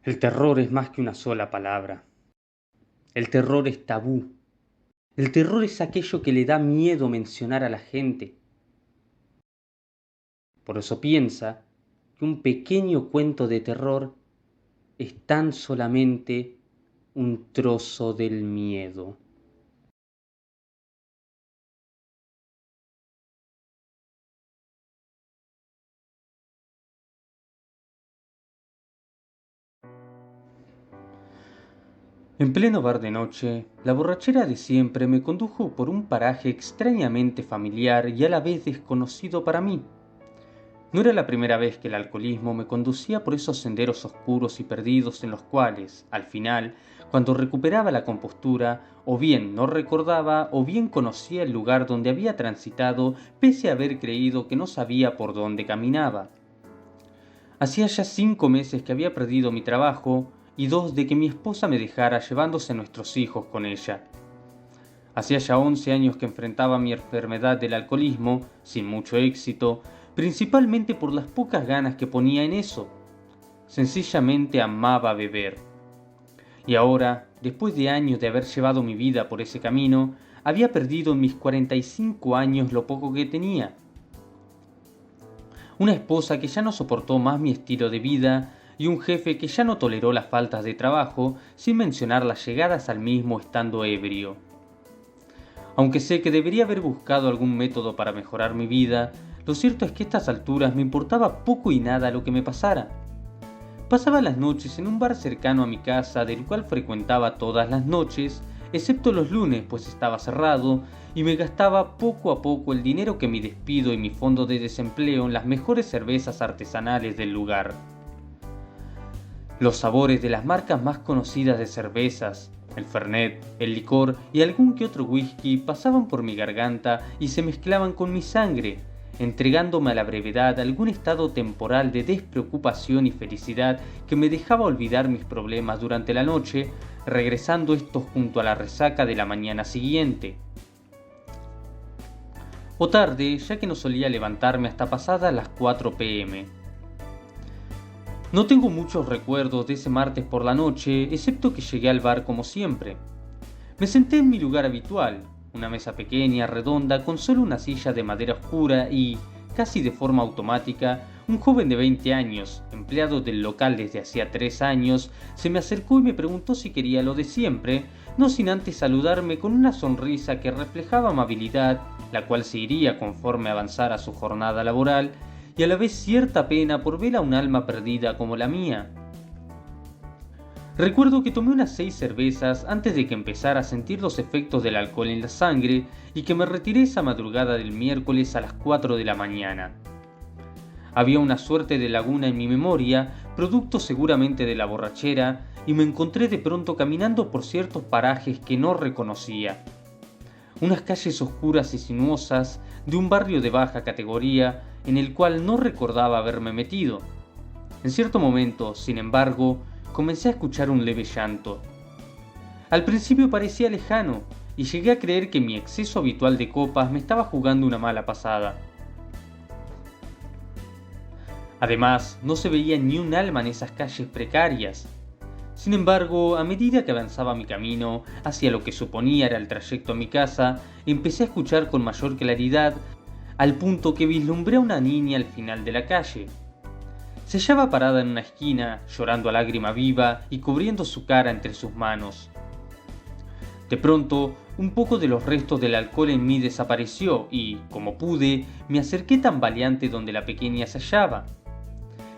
El terror es más que una sola palabra. El terror es tabú. El terror es aquello que le da miedo mencionar a la gente. Por eso piensa que un pequeño cuento de terror es tan solamente un trozo del miedo. En pleno bar de noche, la borrachera de siempre me condujo por un paraje extrañamente familiar y a la vez desconocido para mí. No era la primera vez que el alcoholismo me conducía por esos senderos oscuros y perdidos en los cuales, al final, cuando recuperaba la compostura, o bien no recordaba o bien conocía el lugar donde había transitado pese a haber creído que no sabía por dónde caminaba. Hacía ya 5 meses que había perdido mi trabajo y 2 de que mi esposa me dejara llevándose a nuestros hijos con ella. Hacía ya 11 años que enfrentaba mi enfermedad del alcoholismo, sin mucho éxito, principalmente por las pocas ganas que ponía en eso. Sencillamente amaba beber. Y ahora, después de años de haber llevado mi vida por ese camino, había perdido en mis 45 años lo poco que tenía. Una esposa que ya no soportó más mi estilo de vida y un jefe que ya no toleró las faltas de trabajo, sin mencionar las llegadas al mismo estando ebrio. Aunque sé que debería haber buscado algún método para mejorar mi vida, lo cierto es que a estas alturas me importaba poco y nada lo que me pasara. Pasaba las noches en un bar cercano a mi casa, del cual frecuentaba todas las noches, excepto los lunes, pues estaba cerrado, y me gastaba poco a poco el dinero que mi despido y mi fondo de desempleo en las mejores cervezas artesanales del lugar. Los sabores de las marcas más conocidas de cervezas, el Fernet, el licor y algún que otro whisky pasaban por mi garganta y se mezclaban con mi sangre, entregándome a la brevedad algún estado temporal de despreocupación y felicidad que me dejaba olvidar mis problemas durante la noche, regresando estos junto a la resaca de la mañana siguiente. O tarde, ya que no solía levantarme hasta pasadas las 4 p.m. No tengo muchos recuerdos de ese martes por la noche, excepto que llegué al bar como siempre. Me senté en mi lugar habitual, una mesa pequeña, redonda, con solo una silla de madera oscura y, casi de forma automática, un joven de 20 años, empleado del local desde hacía 3 años, se me acercó y me preguntó si quería lo de siempre, no sin antes saludarme con una sonrisa que reflejaba amabilidad, la cual se iría conforme avanzara su jornada laboral, y a la vez cierta pena por ver a un alma perdida como la mía. Recuerdo que tomé unas 6 cervezas antes de que empezara a sentir los efectos del alcohol en la sangre y que me retiré esa madrugada del miércoles a las 4 de la mañana. Había una suerte de laguna en mi memoria, producto seguramente de la borrachera, y me encontré de pronto caminando por ciertos parajes que no reconocía. Unas calles oscuras y sinuosas de un barrio de baja categoría en el cual no recordaba haberme metido. En cierto momento, sin embargo, comencé a escuchar un leve llanto. Al principio parecía lejano, y llegué a creer que mi exceso habitual de copas me estaba jugando una mala pasada. Además, no se veía ni un alma en esas calles precarias. Sin embargo, a medida que avanzaba mi camino hacia lo que suponía era el trayecto a mi casa, empecé a escuchar con mayor claridad, al punto que vislumbré a una niña al final de la calle. Se hallaba parada en una esquina, llorando a lágrima viva y cubriendo su cara entre sus manos. De pronto, un poco de los restos del alcohol en mí desapareció y, como pude, me acerqué tambaleante donde la pequeña se hallaba.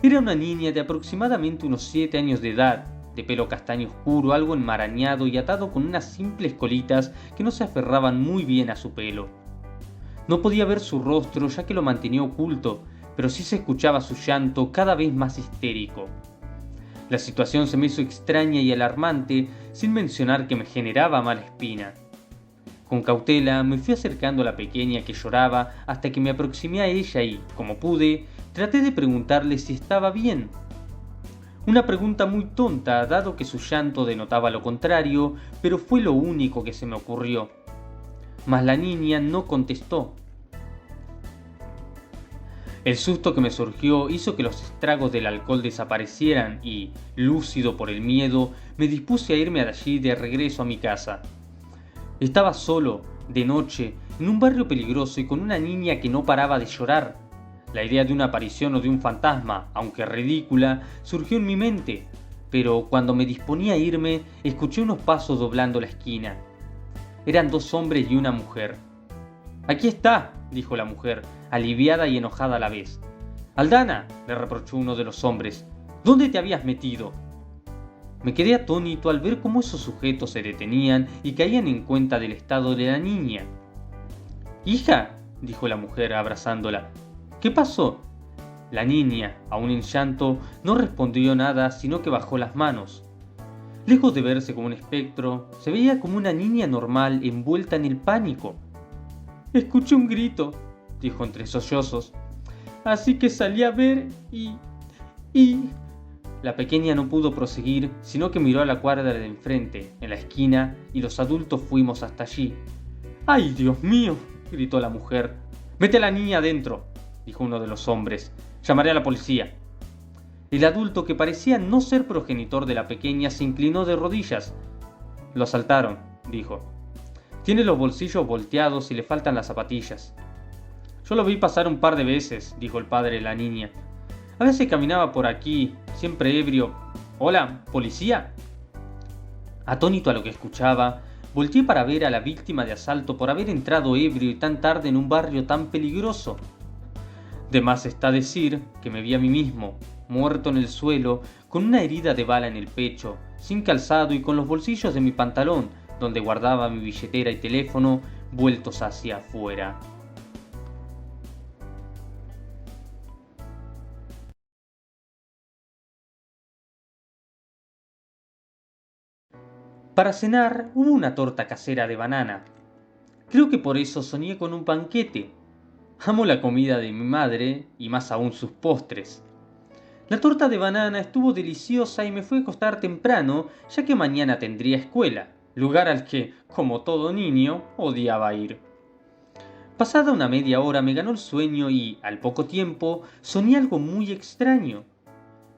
Era una niña de aproximadamente unos 7 años de edad, de pelo castaño oscuro, algo enmarañado y atado con unas simples colitas que no se aferraban muy bien a su pelo. No podía ver su rostro ya que lo mantenía oculto, pero sí se escuchaba su llanto cada vez más histérico. La situación se me hizo extraña y alarmante, sin mencionar que me generaba mala espina. Con cautela me fui acercando a la pequeña que lloraba hasta que me aproximé a ella y, como pude, traté de preguntarle si estaba bien. Una pregunta muy tonta, dado que su llanto denotaba lo contrario, pero fue lo único que se me ocurrió. Mas la niña no contestó. El susto que me surgió hizo que los estragos del alcohol desaparecieran y, lúcido por el miedo, me dispuse a irme de allí de regreso a mi casa. Estaba solo, de noche, en un barrio peligroso y con una niña que no paraba de llorar. La idea de una aparición o de un fantasma, aunque ridícula, surgió en mi mente, pero cuando me disponía a irme, escuché unos pasos doblando la esquina. Eran 2 hombres y una mujer. «Aquí está», dijo la mujer, aliviada y enojada a la vez. «Aldana», le reprochó uno de los hombres, «¿dónde te habías metido?». Me quedé atónito al ver cómo esos sujetos se detenían y caían en cuenta del estado de la niña. «Hija», dijo la mujer abrazándola, «¿qué pasó?». La niña, aún en llanto, no respondió nada, sino que bajó las manos. Lejos de verse como un espectro, se veía como una niña normal envuelta en el pánico. «Escuché un grito», dijo entre sollozos, «así que salí a ver y... La pequeña no pudo proseguir, sino que miró a la cuadra de enfrente, en la esquina, y los adultos fuimos hasta allí. «¡Ay, Dios mío!», gritó la mujer. «Mete a la niña adentro», dijo uno de los hombres. «Llamaré a la policía». El adulto, que parecía no ser progenitor de la pequeña, se inclinó de rodillas. «Lo asaltaron», dijo. «Tiene los bolsillos volteados y le faltan las zapatillas». «Yo lo vi pasar un par de veces», dijo el padre de la niña. «A veces caminaba por aquí, siempre ebrio. ¿Hola, policía?». Atónito a lo que escuchaba, volteé para ver a la víctima de asalto por haber entrado ebrio y tan tarde en un barrio tan peligroso. De más está decir que me vi a mí mismo, muerto en el suelo, con una herida de bala en el pecho, sin calzado y con los bolsillos de mi pantalón, donde guardaba mi billetera y teléfono, vueltos hacia afuera. Para cenar hubo una torta casera de banana. Creo que por eso soñé con un banquete. Amo la comida de mi madre y más aún sus postres. La torta de banana estuvo deliciosa y me fui a acostar temprano, ya que mañana tendría escuela, lugar al que, como todo niño, odiaba ir. Pasada una media hora me ganó el sueño y, al poco tiempo, soñé algo muy extraño.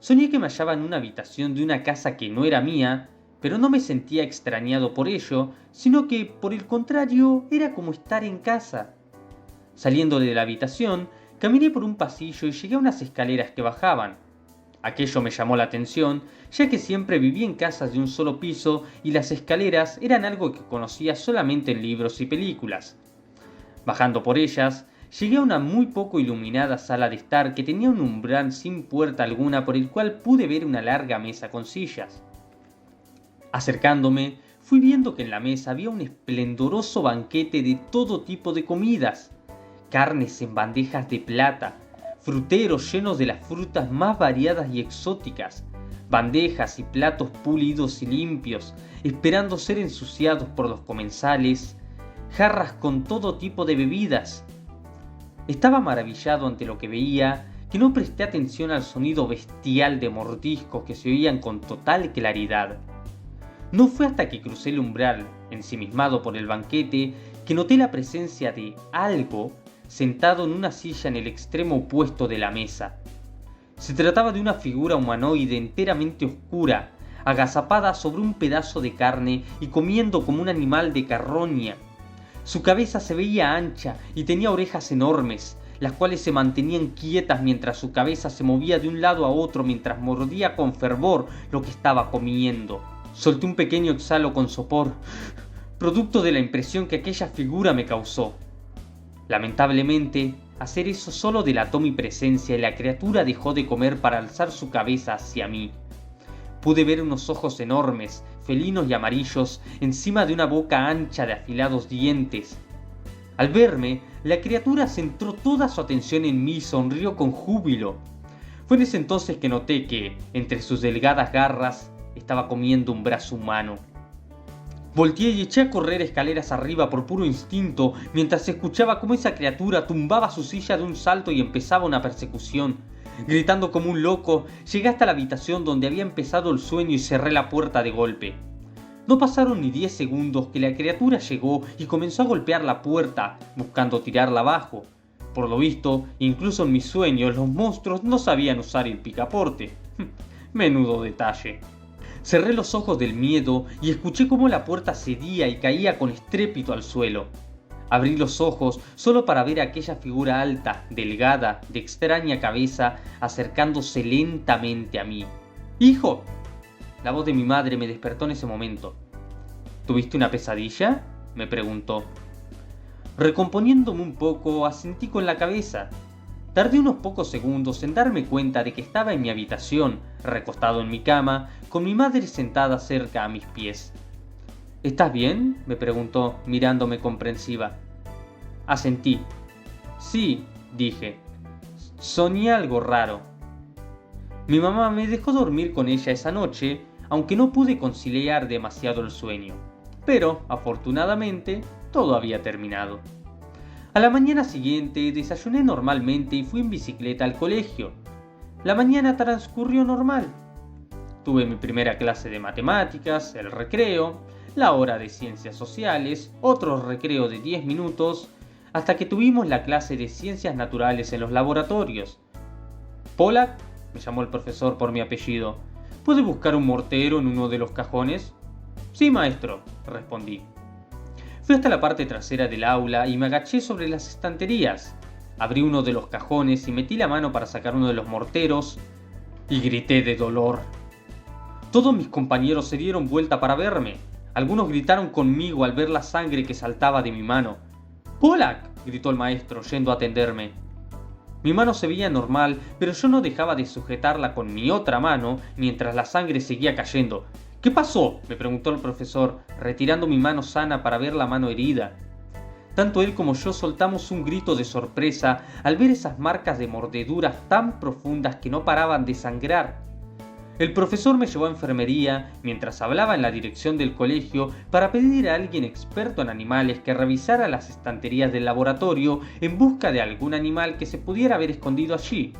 Soñé que me hallaba en una habitación de una casa que no era mía, pero no me sentía extrañado por ello, sino que, por el contrario, era como estar en casa. Saliendo de la habitación, caminé por un pasillo y llegué a unas escaleras que bajaban. Aquello me llamó la atención, ya que siempre viví en casas de un solo piso y las escaleras eran algo que conocía solamente en libros y películas. Bajando por ellas, llegué a una muy poco iluminada sala de estar que tenía un umbral sin puerta alguna por el cual pude ver una larga mesa con sillas. Acercándome, fui viendo que en la mesa había un esplendoroso banquete de todo tipo de comidas. Carnes en bandejas de plata, fruteros llenos de las frutas más variadas y exóticas, bandejas y platos pulidos y limpios, esperando ser ensuciados por los comensales, jarras con todo tipo de bebidas. Estaba maravillado ante lo que veía, que no presté atención al sonido bestial de mordiscos que se oían con total claridad. No fue hasta que crucé el umbral, ensimismado por el banquete, que noté la presencia de algo sentado en una silla en el extremo opuesto de la mesa. Se trataba de una figura humanoide enteramente oscura, agazapada sobre un pedazo de carne y comiendo como un animal de carroña. Su cabeza se veía ancha y tenía orejas enormes, las cuales se mantenían quietas mientras su cabeza se movía de un lado a otro mientras mordía con fervor lo que estaba comiendo. Solté un pequeño exhalo con sopor, producto de la impresión que aquella figura me causó. Lamentablemente, hacer eso solo delató mi presencia y la criatura dejó de comer para alzar su cabeza hacia mí. Pude ver unos ojos enormes, felinos y amarillos, encima de una boca ancha de afilados dientes. Al verme, la criatura centró toda su atención en mí y sonrió con júbilo. Fue en ese entonces que noté que, entre sus delgadas garras, estaba comiendo un brazo humano. Volteé y eché a correr escaleras arriba por puro instinto, mientras escuchaba cómo esa criatura tumbaba su silla de un salto y empezaba una persecución. Gritando como un loco, llegué hasta la habitación donde había empezado el sueño y cerré la puerta de golpe. No pasaron ni 10 segundos que la criatura llegó y comenzó a golpear la puerta, buscando tirarla abajo. Por lo visto, incluso en mis sueños los monstruos no sabían usar el picaporte. Menudo detalle. Cerré los ojos del miedo y escuché cómo la puerta cedía y caía con estrépito al suelo. Abrí los ojos solo para ver aquella figura alta, delgada, de extraña cabeza, acercándose lentamente a mí. ¡Hijo! La voz de mi madre me despertó en ese momento. ¿Tuviste una pesadilla?, me preguntó. Recomponiéndome un poco, asentí con la cabeza. Tardé unos pocos segundos en darme cuenta de que estaba en mi habitación, recostado en mi cama, con mi madre sentada cerca a mis pies. ¿Estás bien?, me preguntó, mirándome comprensiva. Asentí. Sí, dije. Soñé algo raro. Mi mamá me dejó dormir con ella esa noche, aunque no pude conciliar demasiado el sueño. Pero, afortunadamente, todo había terminado. A la mañana siguiente desayuné normalmente y fui en bicicleta al colegio. La mañana transcurrió normal. Tuve mi primera clase de matemáticas, el recreo, la hora de ciencias sociales, otro recreo de 10 minutos, hasta que tuvimos la clase de ciencias naturales en los laboratorios. Pollack, me llamó el profesor por mi apellido. ¿Puede buscar un mortero en uno de los cajones? Sí, maestro, respondí. Fui hasta la parte trasera del aula y me agaché sobre las estanterías. Abrí uno de los cajones y metí la mano para sacar uno de los morteros y grité de dolor. Todos mis compañeros se dieron vuelta para verme. Algunos gritaron conmigo al ver la sangre que saltaba de mi mano. ¡Pollack!, gritó el maestro, yendo a atenderme. Mi mano se veía normal, pero yo no dejaba de sujetarla con mi otra mano mientras la sangre seguía cayendo. ¿Qué pasó?, me preguntó el profesor, retirando mi mano sana para ver la mano herida. Tanto él como yo soltamos un grito de sorpresa al ver esas marcas de mordeduras tan profundas que no paraban de sangrar. El profesor me llevó a enfermería mientras hablaba en la dirección del colegio para pedir a alguien experto en animales que revisara las estanterías del laboratorio en busca de algún animal que se pudiera haber escondido allí,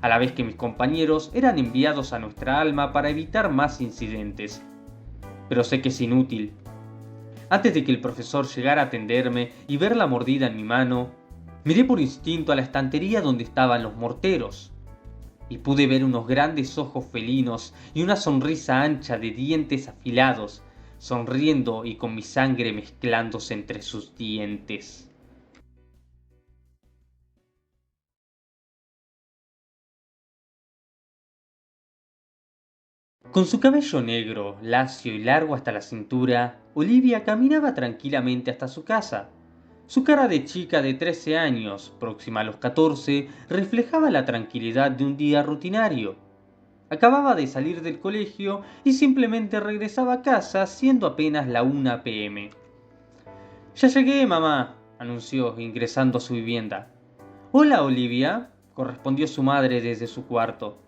a la vez que mis compañeros eran enviados a nuestra alma para evitar más incidentes. Pero sé que es inútil. Antes de que el profesor llegara a atenderme y ver la mordida en mi mano, miré por instinto a la estantería donde estaban los morteros, y pude ver unos grandes ojos felinos y una sonrisa ancha de dientes afilados, sonriendo y con mi sangre mezclándose entre sus dientes. Con su cabello negro, lacio y largo hasta la cintura, Olivia caminaba tranquilamente hasta su casa. Su cara de chica de 13 años, próxima a los 14, reflejaba la tranquilidad de un día rutinario. Acababa de salir del colegio y simplemente regresaba a casa siendo apenas la 1 p.m. «Ya llegué, mamá», anunció, ingresando a su vivienda. «Hola, Olivia», correspondió su madre desde su cuarto.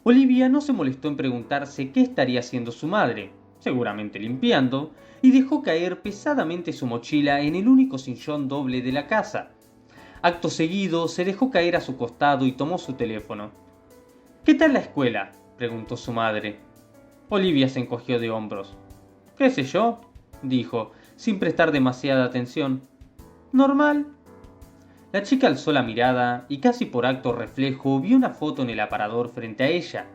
Olivia no se molestó en preguntarse qué estaría haciendo su madre, seguramente limpiando, y dejó caer pesadamente su mochila en el único sillón doble de la casa. Acto seguido se dejó caer a su costado y tomó su teléfono. «¿Qué tal la escuela?», preguntó su madre. Olivia se encogió de hombros. «¿Qué sé yo?», dijo, sin prestar demasiada atención. «Normal». La chica alzó la mirada y casi por acto reflejo vio una foto en el aparador frente a ella,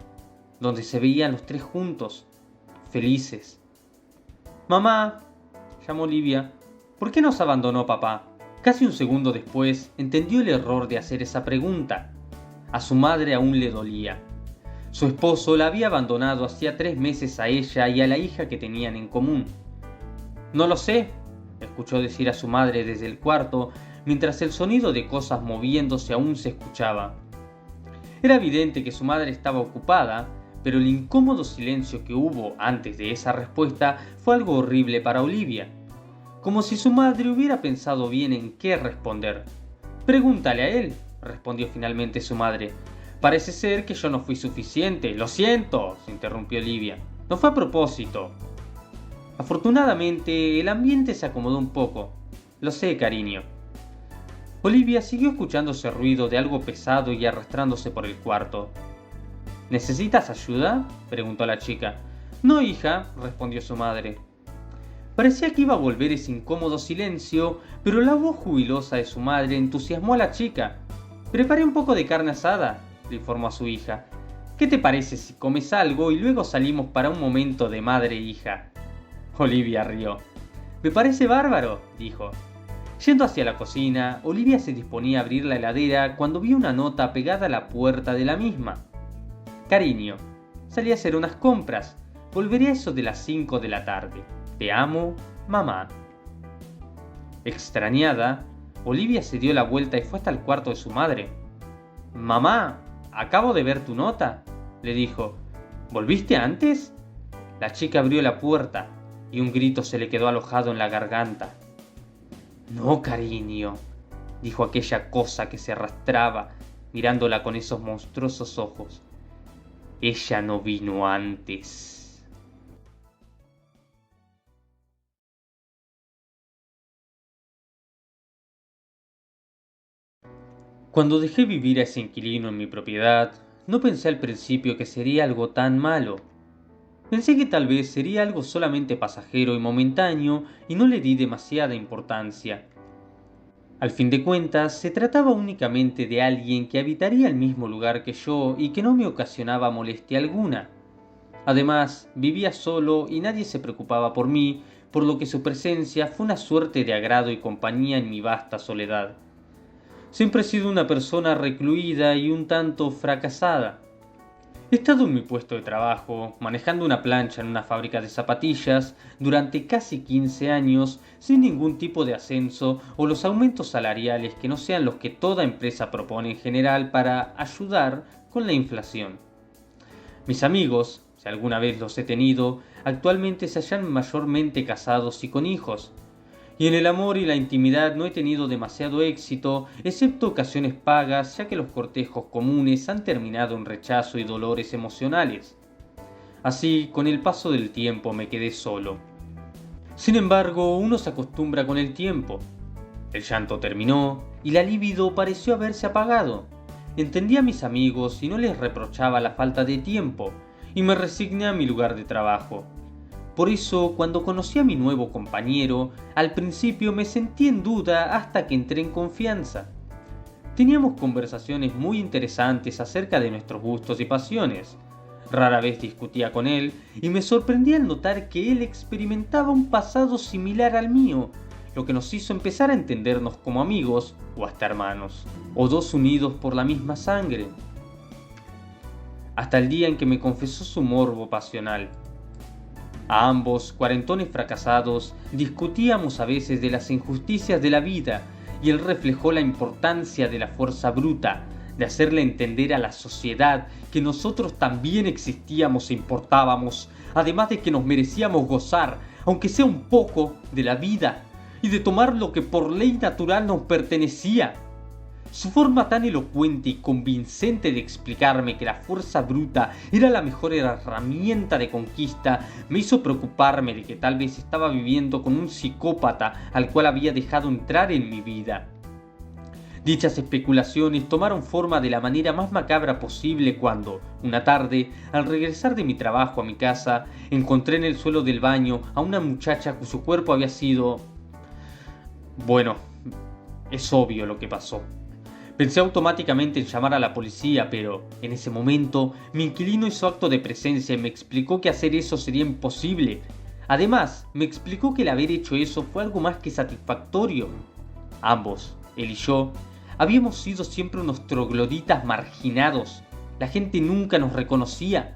donde se veían los tres juntos, felices. «Mamá», llamó Olivia, «¿por qué nos abandonó papá?». Casi un segundo después entendió el error de hacer esa pregunta. A su madre aún le dolía. Su esposo la había abandonado hacía 3 meses a ella y a la hija que tenían en común. «No lo sé», escuchó decir a su madre desde el cuarto, mientras el sonido de cosas moviéndose aún se escuchaba. Era evidente que su madre estaba ocupada, pero el incómodo silencio que hubo antes de esa respuesta fue algo horrible para Olivia, como si su madre hubiera pensado bien en qué responder. «Pregúntale a él», respondió finalmente su madre. «Parece ser que yo no fui suficiente. Lo siento», se interrumpió Olivia. «No fue a propósito». Afortunadamente, el ambiente se acomodó un poco. «Lo sé, cariño». Olivia siguió escuchando ese ruido de algo pesado y arrastrándose por el cuarto. «¿Necesitas ayuda?», preguntó la chica. «No, hija», respondió su madre. Parecía que iba a volver ese incómodo silencio, pero la voz jubilosa de su madre entusiasmó a la chica. «Preparé un poco de carne asada», le informó a su hija. «¿Qué te parece si comes algo y luego salimos para un momento de madre e hija?» Olivia rió. «Me parece bárbaro», dijo. Yendo hacia la cocina, Olivia se disponía a abrir la heladera cuando vio una nota pegada a la puerta de la misma. «Cariño, salí a hacer unas compras. Volveré a eso de las 5 de la tarde. Te amo, mamá». Extrañada, Olivia se dio la vuelta y fue hasta el cuarto de su madre. «Mamá, acabo de ver tu nota», le dijo. «¿Volviste antes?» La chica abrió la puerta y un grito se le quedó alojado en la garganta. «No, cariño», dijo aquella cosa que se arrastraba, mirándola con esos monstruosos ojos. «Ella no vino antes». Cuando dejé vivir a ese inquilino en mi propiedad, no pensé al principio que sería algo tan malo. Pensé que tal vez sería algo solamente pasajero y momentáneo y no le di demasiada importancia. Al fin de cuentas, se trataba únicamente de alguien que habitaría el mismo lugar que yo y que no me ocasionaba molestia alguna. Además, vivía solo y nadie se preocupaba por mí, por lo que su presencia fue una suerte de agrado y compañía en mi vasta soledad. Siempre he sido una persona recluida y un tanto fracasada. He estado en mi puesto de trabajo, manejando una plancha en una fábrica de zapatillas, durante casi 15 años, sin ningún tipo de ascenso o los aumentos salariales que no sean los que toda empresa propone en general para ayudar con la inflación. Mis amigos, si alguna vez los he tenido, actualmente se hallan mayormente casados y con hijos. Y en el amor y la intimidad no he tenido demasiado éxito, excepto ocasiones pagas, ya que los cortejos comunes han terminado en rechazo y dolores emocionales. Así, con el paso del tiempo me quedé solo. Sin embargo, uno se acostumbra con el tiempo. El llanto terminó y la libido pareció haberse apagado. Entendí a mis amigos y no les reprochaba la falta de tiempo, y me resigné a mi lugar de trabajo. Por eso, cuando conocí a mi nuevo compañero, al principio me sentí en duda hasta que entré en confianza. Teníamos conversaciones muy interesantes acerca de nuestros gustos y pasiones. Rara vez discutía con él y me sorprendí al notar que él experimentaba un pasado similar al mío, lo que nos hizo empezar a entendernos como amigos o hasta hermanos, o dos unidos por la misma sangre. Hasta el día en que me confesó su morbo pasional. A ambos, cuarentones fracasados, discutíamos a veces de las injusticias de la vida y él reflejó la importancia de la fuerza bruta, de hacerle entender a la sociedad que nosotros también existíamos e importábamos, además de que nos merecíamos gozar, aunque sea un poco, de la vida y de tomar lo que por ley natural nos pertenecía. Su forma tan elocuente y convincente de explicarme que la fuerza bruta era la mejor herramienta de conquista me hizo preocuparme de que tal vez estaba viviendo con un psicópata al cual había dejado entrar en mi vida. Dichas especulaciones tomaron forma de la manera más macabra posible cuando, una tarde, al regresar de mi trabajo a mi casa, encontré en el suelo del baño a una muchacha cuyo cuerpo había sido... Bueno, es obvio lo que pasó. Pensé automáticamente en llamar a la policía, pero en ese momento mi inquilino hizo acto de presencia y me explicó que hacer eso sería imposible. Además, me explicó que el haber hecho eso fue algo más que satisfactorio. Ambos, él y yo, habíamos sido siempre unos trogloditas marginados. La gente nunca nos reconocía.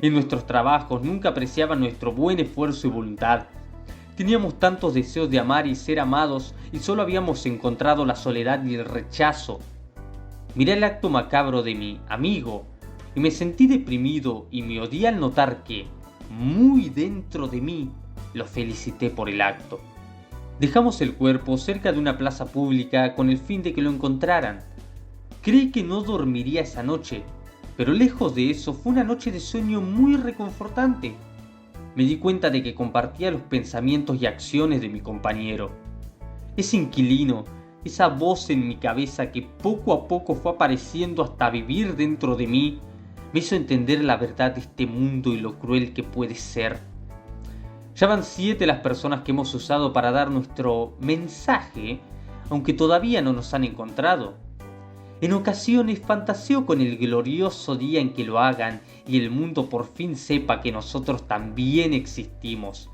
En nuestros trabajos nunca apreciaban nuestro buen esfuerzo y voluntad. Teníamos tantos deseos de amar y ser amados y solo habíamos encontrado la soledad y el rechazo. Miré el acto macabro de mi amigo y me sentí deprimido y me odié al notar que, muy dentro de mí, lo felicité por el acto. Dejamos el cuerpo cerca de una plaza pública con el fin de que lo encontraran. Creí que no dormiría esa noche, pero lejos de eso fue una noche de sueño muy reconfortante. Me di cuenta de que compartía los pensamientos y acciones de mi compañero. Ese inquilino, esa voz en mi cabeza que poco a poco fue apareciendo hasta vivir dentro de mí, me hizo entender la verdad de este mundo y lo cruel que puede ser. Ya van 7 las personas que hemos usado para dar nuestro mensaje, aunque todavía no nos han encontrado. En ocasiones fantaseo con el glorioso día en que lo hagan y el mundo por fin sepa que nosotros también existimos.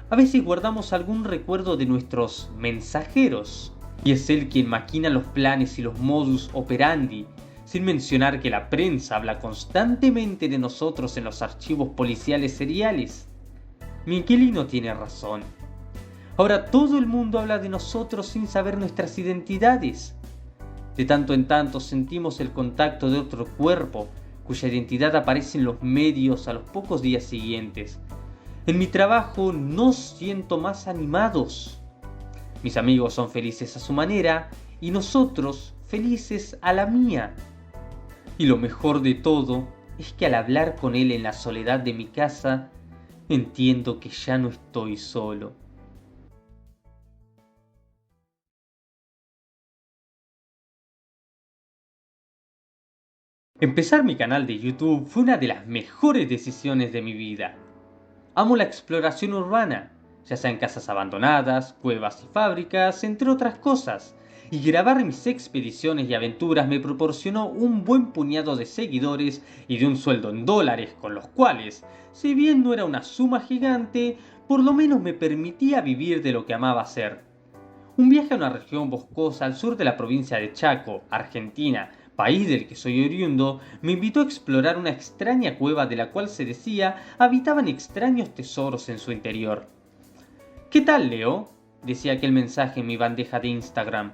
A veces guardamos algún recuerdo de nuestros mensajeros, y es él quien maquina los planes y los modus operandi, sin mencionar que la prensa habla constantemente de nosotros en los archivos policiales seriales. Mi inquilino tiene razón. Ahora todo el mundo habla de nosotros sin saber nuestras identidades. De tanto en tanto sentimos el contacto de otro cuerpo, cuya identidad aparece en los medios a los pocos días siguientes. En mi trabajo nos siento más animados. Mis amigos son felices a su manera y nosotros felices a la mía. Y lo mejor de todo es que al hablar con él en la soledad de mi casa, entiendo que ya no estoy solo. Empezar mi canal de YouTube fue una de las mejores decisiones de mi vida. Amo la exploración urbana, ya sea en casas abandonadas, cuevas y fábricas, entre otras cosas, y grabar mis expediciones y aventuras me proporcionó un buen puñado de seguidores y de un sueldo en dólares con los cuales, si bien no era una suma gigante, por lo menos me permitía vivir de lo que amaba hacer. Un viaje a una región boscosa al sur de la provincia de Chaco, Argentina, país del que soy oriundo, me invitó a explorar una extraña cueva de la cual se decía habitaban extraños tesoros en su interior. ¿Qué tal, Leo?, decía aquel mensaje en mi bandeja de Instagram.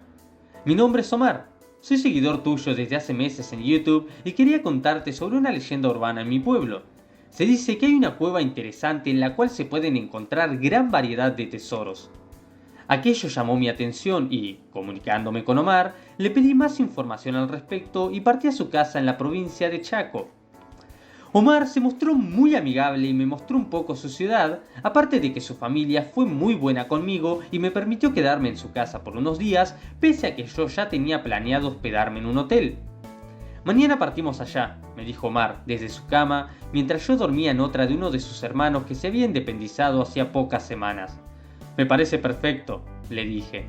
Mi nombre es Omar, soy seguidor tuyo desde hace meses en YouTube y quería contarte sobre una leyenda urbana en mi pueblo. Se dice que hay una cueva interesante en la cual se pueden encontrar gran variedad de tesoros. Aquello llamó mi atención y, comunicándome con Omar, le pedí más información al respecto y partí a su casa en la provincia de Chaco. Omar se mostró muy amigable y me mostró un poco su ciudad, aparte de que su familia fue muy buena conmigo y me permitió quedarme en su casa por unos días, pese a que yo ya tenía planeado hospedarme en un hotel. Mañana partimos allá, me dijo Omar desde su cama, mientras yo dormía en otra de uno de sus hermanos que se había independizado hacía pocas semanas. Me parece perfecto, le dije.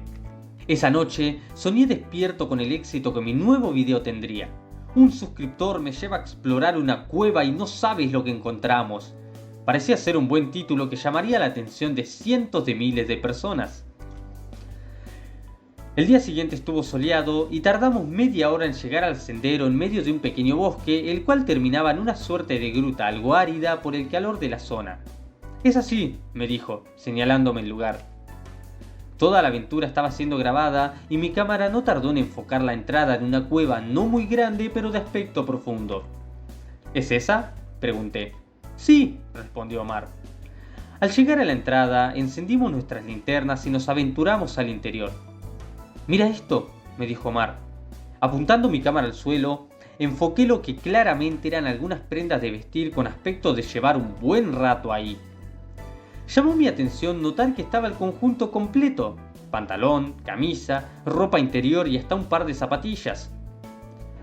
Esa noche soñé despierto con el éxito que mi nuevo video tendría. Un suscriptor me lleva a explorar una cueva y no sabes lo que encontramos. Parecía ser un buen título que llamaría la atención de cientos de miles de personas. El día siguiente estuvo soleado y tardamos media hora en llegar al sendero en medio de un pequeño bosque, el cual terminaba en una suerte de gruta algo árida por el calor de la zona. Es así, me dijo, señalándome el lugar. Toda la aventura estaba siendo grabada y mi cámara no tardó en enfocar la entrada en una cueva no muy grande pero de aspecto profundo. ¿Es esa?, pregunté. Sí, respondió Omar. Al llegar a la entrada, encendimos nuestras linternas y nos aventuramos al interior. Mira esto, me dijo Omar. Apuntando mi cámara al suelo, enfoqué lo que claramente eran algunas prendas de vestir con aspecto de llevar un buen rato ahí. Llamó mi atención notar que estaba el conjunto completo: pantalón, camisa, ropa interior y hasta un par de zapatillas.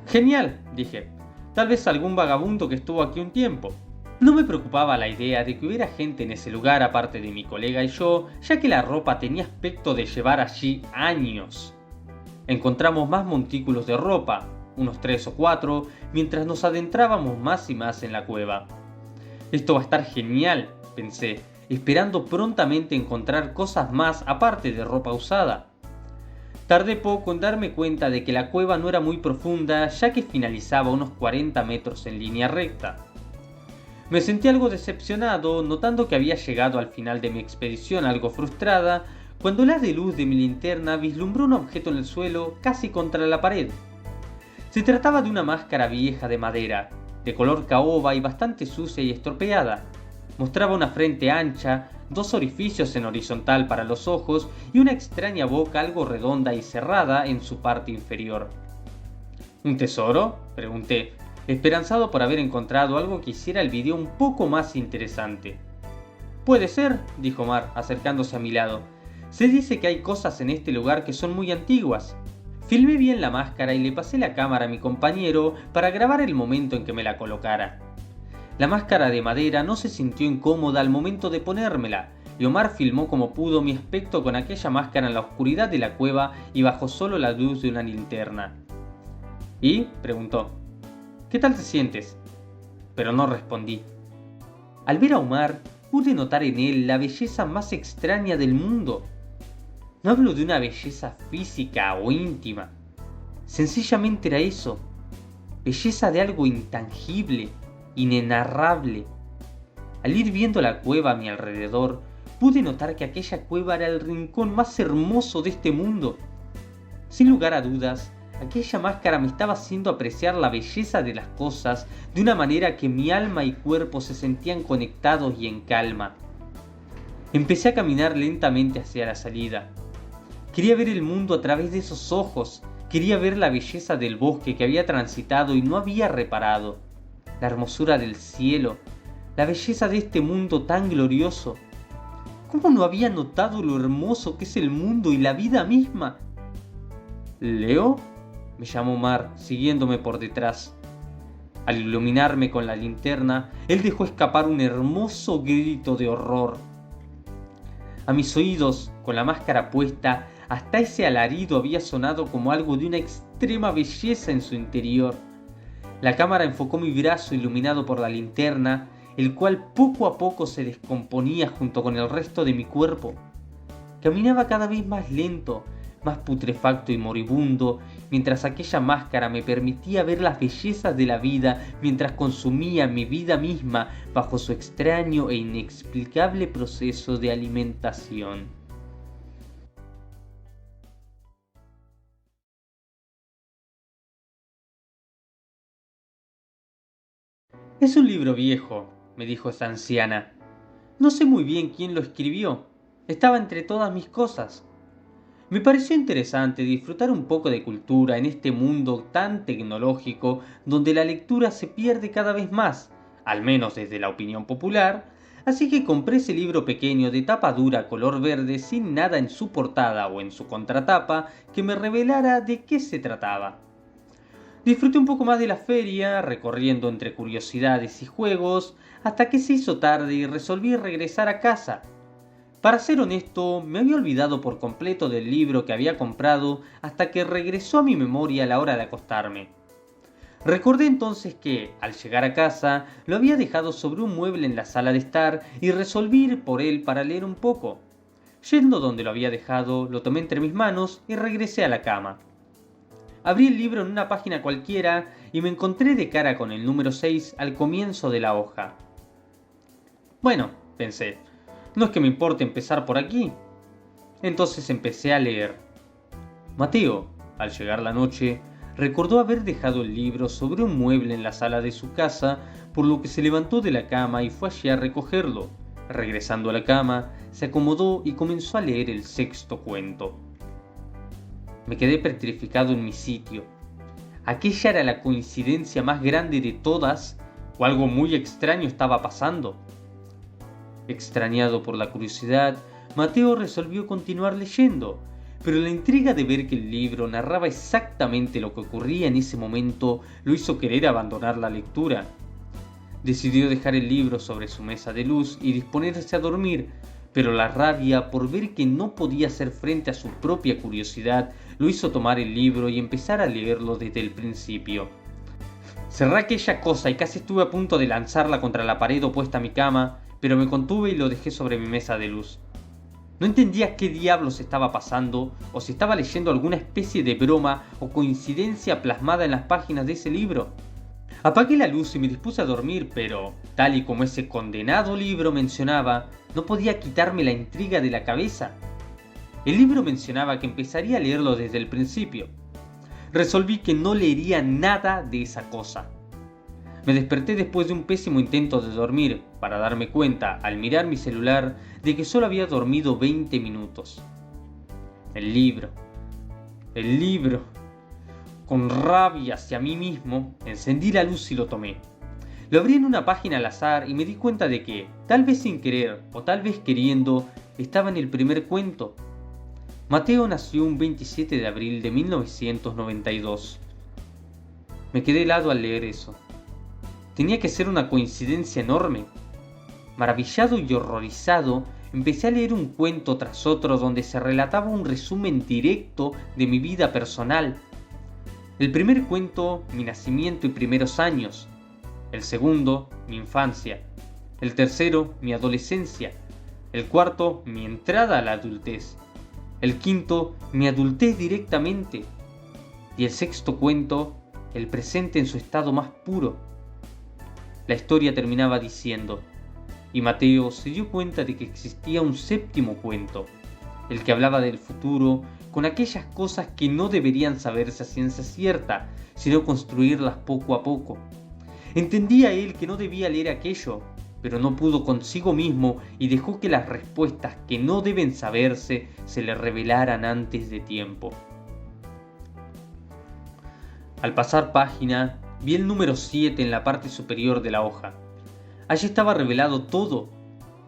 Genial, dije. Tal vez algún vagabundo que estuvo aquí un tiempo. No me preocupaba la idea de que hubiera gente en ese lugar aparte de mi colega y yo, ya que la ropa tenía aspecto de llevar allí años. Encontramos más montículos de ropa, unos 3 o 4, mientras nos adentrábamos más y más en la cueva. Esto va a estar genial, pensé, esperando prontamente encontrar cosas más aparte de ropa usada. Tardé poco en darme cuenta de que la cueva no era muy profunda, ya que finalizaba a unos 40 metros en línea recta. Me sentí algo decepcionado, notando que había llegado al final de mi expedición algo frustrada, cuando el haz de luz de mi linterna vislumbró un objeto en el suelo casi contra la pared. Se trataba de una máscara vieja de madera, de color caoba y bastante sucia y estropeada. Mostraba una frente ancha, 2 orificios en horizontal para los ojos y una extraña boca algo redonda y cerrada en su parte inferior. ¿Un tesoro?, pregunté, esperanzado por haber encontrado algo que hiciera el video un poco más interesante. Puede ser, dijo Omar, acercándose a mi lado. Se dice que hay cosas en este lugar que son muy antiguas. Filmé bien la máscara y le pasé la cámara a mi compañero para grabar el momento en que me la colocara. La máscara de madera no se sintió incómoda al momento de ponérmela, y Omar filmó como pudo mi aspecto con aquella máscara en la oscuridad de la cueva y bajo solo la luz de una linterna. ¿Y?, preguntó. ¿Qué tal te sientes? Pero no respondí. Al ver a Omar, pude notar en él la belleza más extraña del mundo. No hablo de una belleza física o íntima. Sencillamente era eso. Belleza de algo intangible, inenarrable. Al ir viendo la cueva a mi alrededor, pude notar que aquella cueva era el rincón más hermoso de este mundo. Sin lugar a dudas, aquella máscara me estaba haciendo apreciar la belleza de las cosas de una manera que mi alma y cuerpo se sentían conectados y en calma. Empecé a caminar lentamente hacia la salida. Quería ver el mundo a través de esos ojos, quería ver la belleza del bosque que había transitado y no había reparado, la hermosura del cielo, la belleza de este mundo tan glorioso. ¿Cómo no había notado lo hermoso que es el mundo y la vida misma? ¿Leo?, me llamó Omar, siguiéndome por detrás. Al iluminarme con la linterna, él dejó escapar un hermoso grito de horror. A mis oídos, con la máscara puesta, hasta ese alarido había sonado como algo de una extrema belleza en su interior. La cámara enfocó mi brazo iluminado por la linterna, el cual poco a poco se descomponía junto con el resto de mi cuerpo. Caminaba cada vez más lento, más putrefacto y moribundo, mientras aquella máscara me permitía ver las bellezas de la vida mientras consumía mi vida misma bajo su extraño e inexplicable proceso de alimentación. Es un libro viejo, me dijo esa anciana. No sé muy bien quién lo escribió. Estaba entre todas mis cosas. Me pareció interesante disfrutar un poco de cultura en este mundo tan tecnológico donde la lectura se pierde cada vez más, al menos desde la opinión popular, así que compré ese libro pequeño de tapa dura color verde sin nada en su portada o en su contratapa que me revelara de qué se trataba. Disfruté un poco más de la feria, recorriendo entre curiosidades y juegos, hasta que se hizo tarde y resolví regresar a casa. Para ser honesto, me había olvidado por completo del libro que había comprado hasta que regresó a mi memoria a la hora de acostarme. Recordé entonces que, al llegar a casa, lo había dejado sobre un mueble en la sala de estar y resolví ir por él para leer un poco. Yendo donde lo había dejado, lo tomé entre mis manos y regresé a la cama. Abrí el libro en una página cualquiera y me encontré de cara con el número 6 al comienzo de la hoja. Bueno, pensé, no es que me importe empezar por aquí. Entonces empecé a leer. Mateo, al llegar la noche, recordó haber dejado el libro sobre un mueble en la sala de su casa, por lo que se levantó de la cama y fue allí a recogerlo. Regresando a la cama, se acomodó y comenzó a leer el 6º cuento. Me quedé petrificado en mi sitio. ¿Aquella era la coincidencia más grande de todas o algo muy extraño estaba pasando? Extrañado por la curiosidad, Mateo resolvió continuar leyendo, pero la intriga de ver que el libro narraba exactamente lo que ocurría en ese momento lo hizo querer abandonar la lectura. Decidió dejar el libro sobre su mesa de luz y disponerse a dormir, pero la rabia por ver que no podía hacer frente a su propia curiosidad lo hizo tomar el libro y empezar a leerlo desde el principio. Cerré aquella cosa y casi estuve a punto de lanzarla contra la pared opuesta a mi cama, pero me contuve y lo dejé sobre mi mesa de luz. No entendía qué diablos estaba pasando, o si estaba leyendo alguna especie de broma o coincidencia plasmada en las páginas de ese libro. Apagué la luz y me dispuse a dormir, pero, tal y como ese condenado libro mencionaba, no podía quitarme la intriga de la cabeza. El libro mencionaba que empezaría a leerlo desde el principio. Resolví que no leería nada de esa cosa. Me desperté después de un pésimo intento de dormir, para darme cuenta, al mirar mi celular, de que solo había dormido 20 minutos. El libro. Con rabia hacia mí mismo, encendí la luz y lo tomé. Lo abrí en una página al azar y me di cuenta de que, tal vez sin querer o tal vez queriendo, estaba en el primer cuento. Mateo nació un 27 de abril de 1992. Me quedé helado al leer eso. Tenía que ser una coincidencia enorme. Maravillado y horrorizado, empecé a leer un cuento tras otro donde se relataba un resumen directo de mi vida personal. El primer cuento, mi nacimiento y primeros años. El segundo, mi infancia. El tercero, mi adolescencia. El cuarto, mi entrada a la adultez. El quinto, mi adultez directamente. Y el sexto cuento, el presente en su estado más puro. La historia terminaba diciendo: y Mateo se dio cuenta de que existía un séptimo cuento, el que hablaba del futuro, con aquellas cosas que no deberían saberse a ciencia cierta, sino construirlas poco a poco. Entendía él que no debía leer aquello, pero no pudo consigo mismo y dejó que las respuestas que no deben saberse se le revelaran antes de tiempo. Al pasar página, vi el número 7 en la parte superior de la hoja. Allí estaba revelado todo.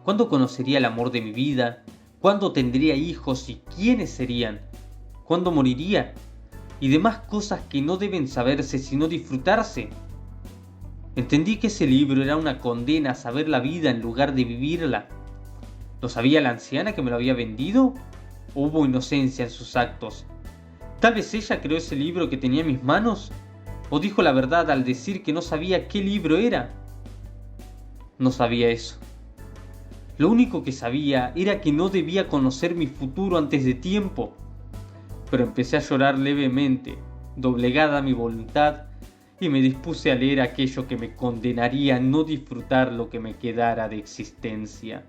¿Cuándo conocería el amor de mi vida? ¿Cuándo tendría hijos y quiénes serían? ¿Cuándo moriría? Y demás cosas que no deben saberse sino disfrutarse. Entendí que ese libro era una condena a saber la vida en lugar de vivirla. ¿Lo sabía la anciana que me lo había vendido? ¿O hubo inocencia en sus actos? ¿Tal vez ella creó ese libro que tenía en mis manos? ¿O dijo la verdad al decir que no sabía qué libro era? No sabía eso. Lo único que sabía era que no debía conocer mi futuro antes de tiempo. Pero empecé a llorar levemente, doblegada mi voluntad, y me dispuse a leer aquello que me condenaría a no disfrutar lo que me quedara de existencia.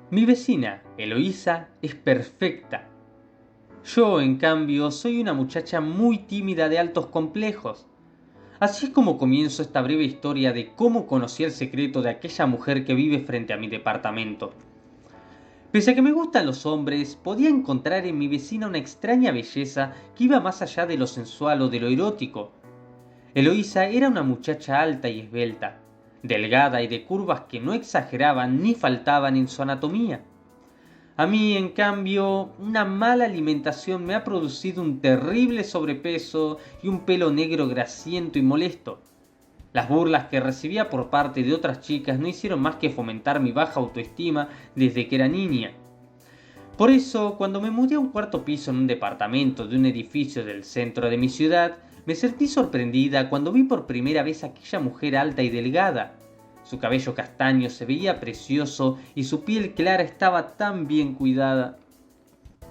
Mi vecina, Eloísa, es perfecta. Yo, en cambio, soy una muchacha muy tímida de altos complejos. Así es como comienzo esta breve historia de cómo conocí el secreto de aquella mujer que vive frente a mi departamento. Pese a que me gustan los hombres, podía encontrar en mi vecina una extraña belleza que iba más allá de lo sensual o de lo erótico. Eloísa era una muchacha alta y esbelta, delgada y de curvas que no exageraban ni faltaban en su anatomía. A mí, en cambio, una mala alimentación me ha producido un terrible sobrepeso y un pelo negro grasiento y molesto. Las burlas que recibía por parte de otras chicas no hicieron más que fomentar mi baja autoestima desde que era niña. Por eso, cuando me mudé a un cuarto piso en un departamento de un edificio del centro de mi ciudad, me sentí sorprendida cuando vi por primera vez a aquella mujer alta y delgada. Su cabello castaño se veía precioso y su piel clara estaba tan bien cuidada.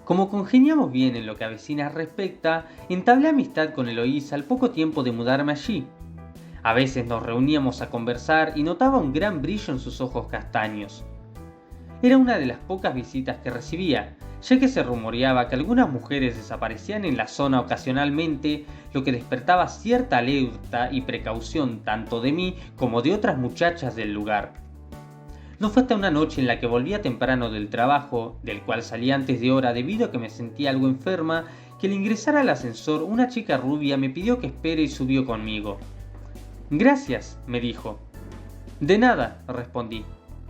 Como congeniamos bien en lo que a vecinas respecta, entablé amistad con Eloísa al poco tiempo de mudarme allí. A veces nos reuníamos a conversar y notaba un gran brillo en sus ojos castaños. Era una de las pocas visitas que recibía, ya que se rumoreaba que algunas mujeres desaparecían en la zona ocasionalmente, lo que despertaba cierta alerta y precaución tanto de mí como de otras muchachas del lugar. No fue hasta una noche en la que volvía temprano del trabajo, del cual salí antes de hora debido a que me sentía algo enferma, que al ingresar al ascensor una chica rubia me pidió que espere y subió conmigo. «Gracias», me dijo. «De nada», respondí.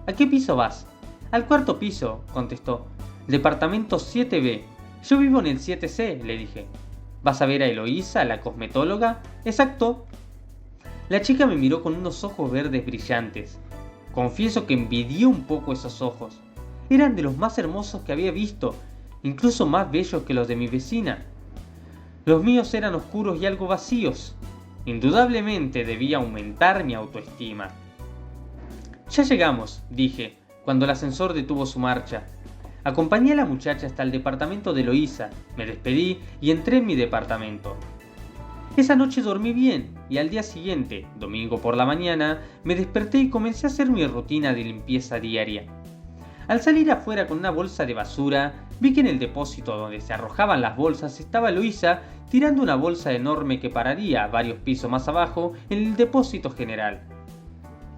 «¿A qué piso vas?» «Al cuarto piso», contestó. «Departamento 7B. Yo vivo en el 7C», le dije. «¿Vas a ver a Eloísa, la cosmetóloga?» «Exacto». La chica me miró con unos ojos verdes brillantes. Confieso que envidié un poco esos ojos. Eran de los más hermosos que había visto, incluso más bellos que los de mi vecina. Los míos eran oscuros y algo vacíos. Indudablemente debía aumentar mi autoestima. «Ya llegamos», dije, cuando el ascensor detuvo su marcha. Acompañé a la muchacha hasta el departamento de Eloísa, me despedí y entré en mi departamento. Esa noche dormí bien y al día siguiente, domingo por la mañana, me desperté y comencé a hacer mi rutina de limpieza diaria. Al salir afuera con una bolsa de basura, vi que en el depósito donde se arrojaban las bolsas estaba Eloísa tirando una bolsa enorme que pararía varios pisos más abajo en el depósito general.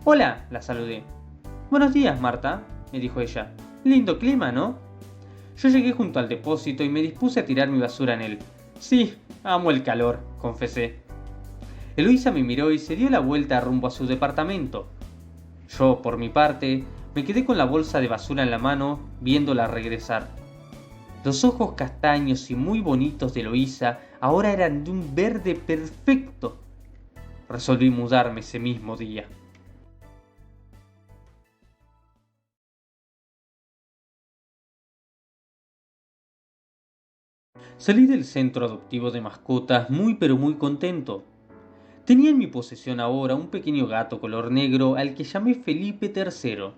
«Hola», la saludé. «Buenos días, Marta», me dijo ella. «Lindo clima, ¿no?» Yo llegué junto al depósito y me dispuse a tirar mi basura en él. «Sí, amo el calor», confesé. Eloísa me miró y se dio la vuelta rumbo a su departamento. Yo, por mi parte, me quedé con la bolsa de basura en la mano, viéndola regresar. Los ojos castaños y muy bonitos de Eloísa ahora eran de un verde perfecto. Resolví mudarme ese mismo día. Salí del centro adoptivo de mascotas muy pero muy contento. Tenía en mi posesión ahora un pequeño gato color negro al que llamé Felipe III.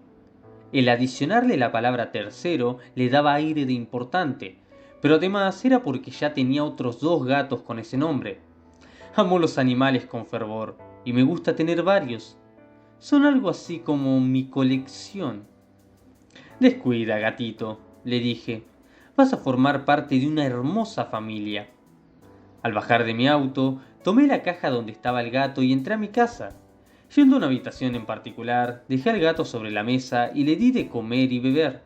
El adicionarle la palabra tercero le daba aire de importante, pero además era porque ya tenía otros 2 gatos con ese nombre. Amo los animales con fervor y me gusta tener varios. Son algo así como mi colección. Descuida, gatito, le dije. Vas a formar parte de una hermosa familia. Al bajar de mi auto, tomé la caja donde estaba el gato y entré a mi casa. Yendo a una habitación en particular, dejé al gato sobre la mesa y le di de comer y beber.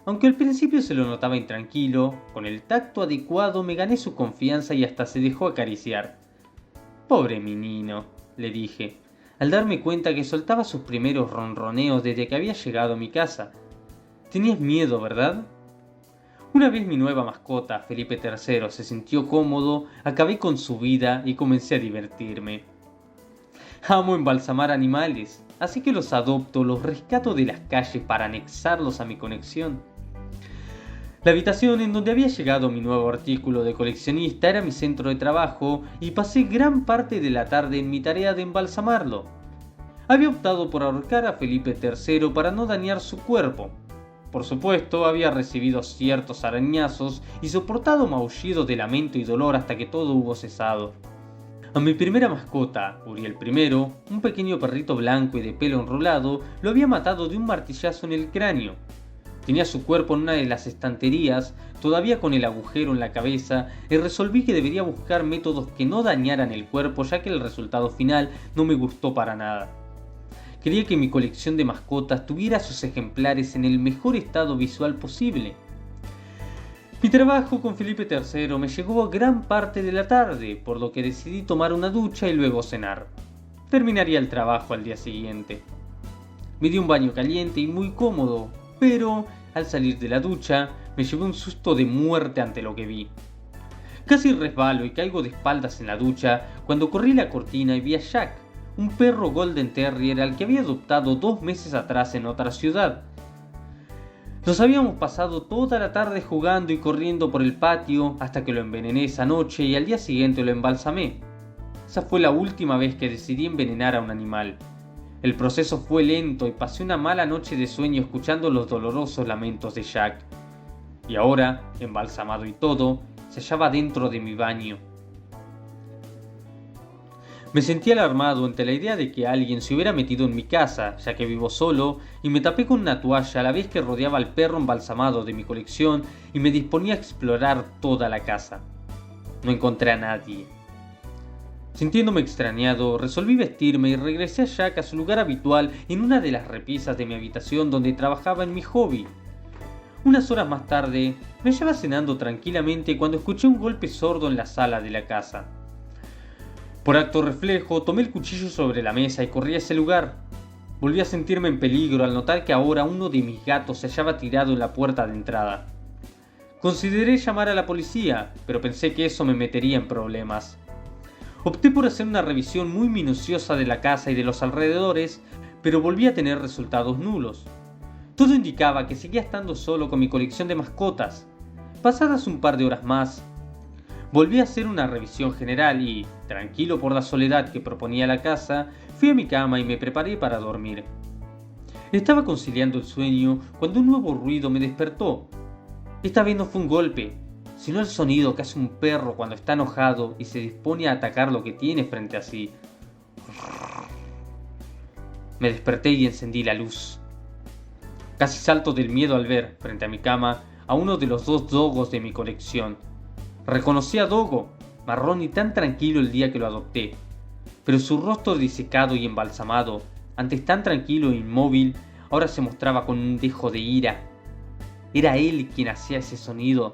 Aunque al principio se lo notaba intranquilo, con el tacto adecuado me gané su confianza y hasta se dejó acariciar. Pobre menino, le dije, al darme cuenta que soltaba sus primeros ronroneos desde que había llegado a mi casa. Tenías miedo, ¿verdad? Una vez mi nueva mascota, Felipe III, se sintió cómodo, acabé con su vida y comencé a divertirme. Amo embalsamar animales, así que los adopto, los rescato de las calles para anexarlos a mi colección. La habitación en donde había llegado mi nuevo artículo de coleccionista era mi centro de trabajo y pasé gran parte de la tarde en mi tarea de embalsamarlo. Había optado por ahorcar a Felipe III para no dañar su cuerpo. Por supuesto, había recibido ciertos arañazos y soportado maullidos de lamento y dolor hasta que todo hubo cesado. A mi primera mascota, Uriel I, un pequeño perrito blanco y de pelo enrolado, lo había matado de un martillazo en el cráneo. Tenía su cuerpo en una de las estanterías, todavía con el agujero en la cabeza, y resolví que debería buscar métodos que no dañaran el cuerpo, ya que el resultado final no me gustó para nada. Quería que mi colección de mascotas tuviera sus ejemplares en el mejor estado visual posible. Mi trabajo con Felipe III me llevó a gran parte de la tarde, por lo que decidí tomar una ducha y luego cenar. Terminaría el trabajo al día siguiente. Me di un baño caliente y muy cómodo, pero al salir de la ducha me llevé un susto de muerte ante lo que vi. Casi resbalo y caigo de espaldas en la ducha cuando corrí la cortina y vi a Jack, un perro Golden Terrier al que había adoptado 2 meses atrás en otra ciudad. Nos habíamos pasado toda la tarde jugando y corriendo por el patio hasta que lo envenené esa noche y al día siguiente lo embalsamé. Esa fue la última vez que decidí envenenar a un animal. El proceso fue lento y pasé una mala noche de sueño escuchando los dolorosos lamentos de Jack. Y ahora, embalsamado y todo, se hallaba dentro de mi baño. Me sentí alarmado ante la idea de que alguien se hubiera metido en mi casa, ya que vivo solo, y me tapé con una toalla a la vez que rodeaba al perro embalsamado de mi colección y me disponía a explorar toda la casa. No encontré a nadie. Sintiéndome extrañado, resolví vestirme y regresé a Jack a su lugar habitual en una de las repisas de mi habitación donde trabajaba en mi hobby. Unas horas más tarde, me hallaba cenando tranquilamente cuando escuché un golpe sordo en la sala de la casa. Por acto reflejo, tomé el cuchillo sobre la mesa y corrí a ese lugar. Volví a sentirme en peligro al notar que ahora uno de mis gatos se hallaba tirado en la puerta de entrada. Consideré llamar a la policía, pero pensé que eso me metería en problemas. Opté por hacer una revisión muy minuciosa de la casa y de los alrededores, pero volví a tener resultados nulos. Todo indicaba que seguía estando solo con mi colección de mascotas. Pasadas un par de horas más, volví a hacer una revisión general y, tranquilo por la soledad que proponía la casa, fui a mi cama y me preparé para dormir. Estaba conciliando el sueño cuando un nuevo ruido me despertó. Esta vez no fue un golpe, sino el sonido que hace un perro cuando está enojado y se dispone a atacar lo que tiene frente a sí. Me desperté y encendí la luz. Casi salto del miedo al ver, frente a mi cama, a uno de los 2 dogos de mi colección. Reconocí a Dogo, marrón y tan tranquilo el día que lo adopté, pero su rostro disecado y embalsamado, antes tan tranquilo e inmóvil, ahora se mostraba con un dejo de ira. Era él quien hacía ese sonido.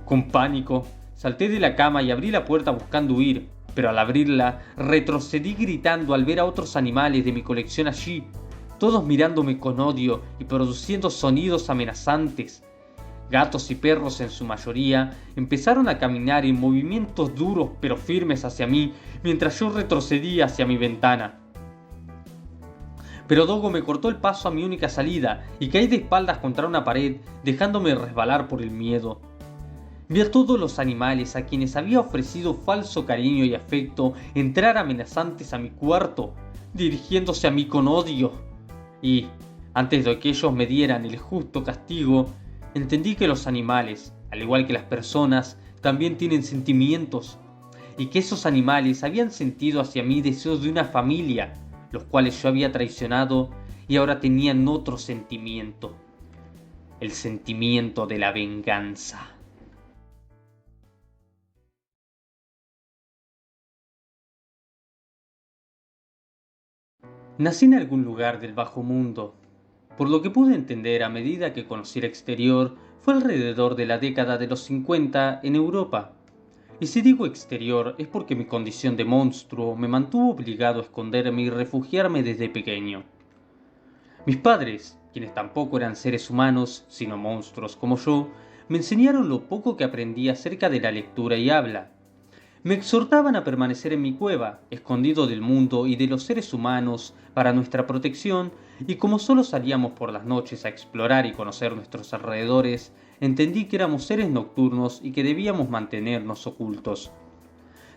Con pánico, salté de la cama y abrí la puerta buscando huir, pero al abrirla, retrocedí gritando al ver a otros animales de mi colección allí, todos mirándome con odio y produciendo sonidos amenazantes. gatos y perros en su mayoría, empezaron a caminar en movimientos duros pero firmes hacia mí mientras yo retrocedía hacia mi ventana. Pero Dogo me cortó el paso a mi única salida y caí de espaldas contra una pared, dejándome resbalar por el miedo. Vi a todos los animales a quienes había ofrecido falso cariño y afecto entrar amenazantes a mi cuarto, dirigiéndose a mí con odio. Y, antes de que ellos me dieran el justo castigo, entendí que los animales, al igual que las personas, también tienen sentimientos, y que esos animales habían sentido hacia mí deseos de una familia, los cuales yo había traicionado y ahora tenían otro sentimiento, el sentimiento de la venganza. Nací en algún lugar del bajo mundo. Por lo que pude entender a medida que conocí el exterior, fue alrededor de la década de los 50 en Europa. Y si digo exterior es porque mi condición de monstruo me mantuvo obligado a esconderme y refugiarme desde pequeño. Mis padres, quienes tampoco eran seres humanos, sino monstruos como yo, me enseñaron lo poco que aprendí acerca de la lectura y habla. Me exhortaban a permanecer en mi cueva, escondido del mundo y de los seres humanos, para nuestra protección, y como solo salíamos por las noches a explorar y conocer nuestros alrededores, entendí que éramos seres nocturnos y que debíamos mantenernos ocultos.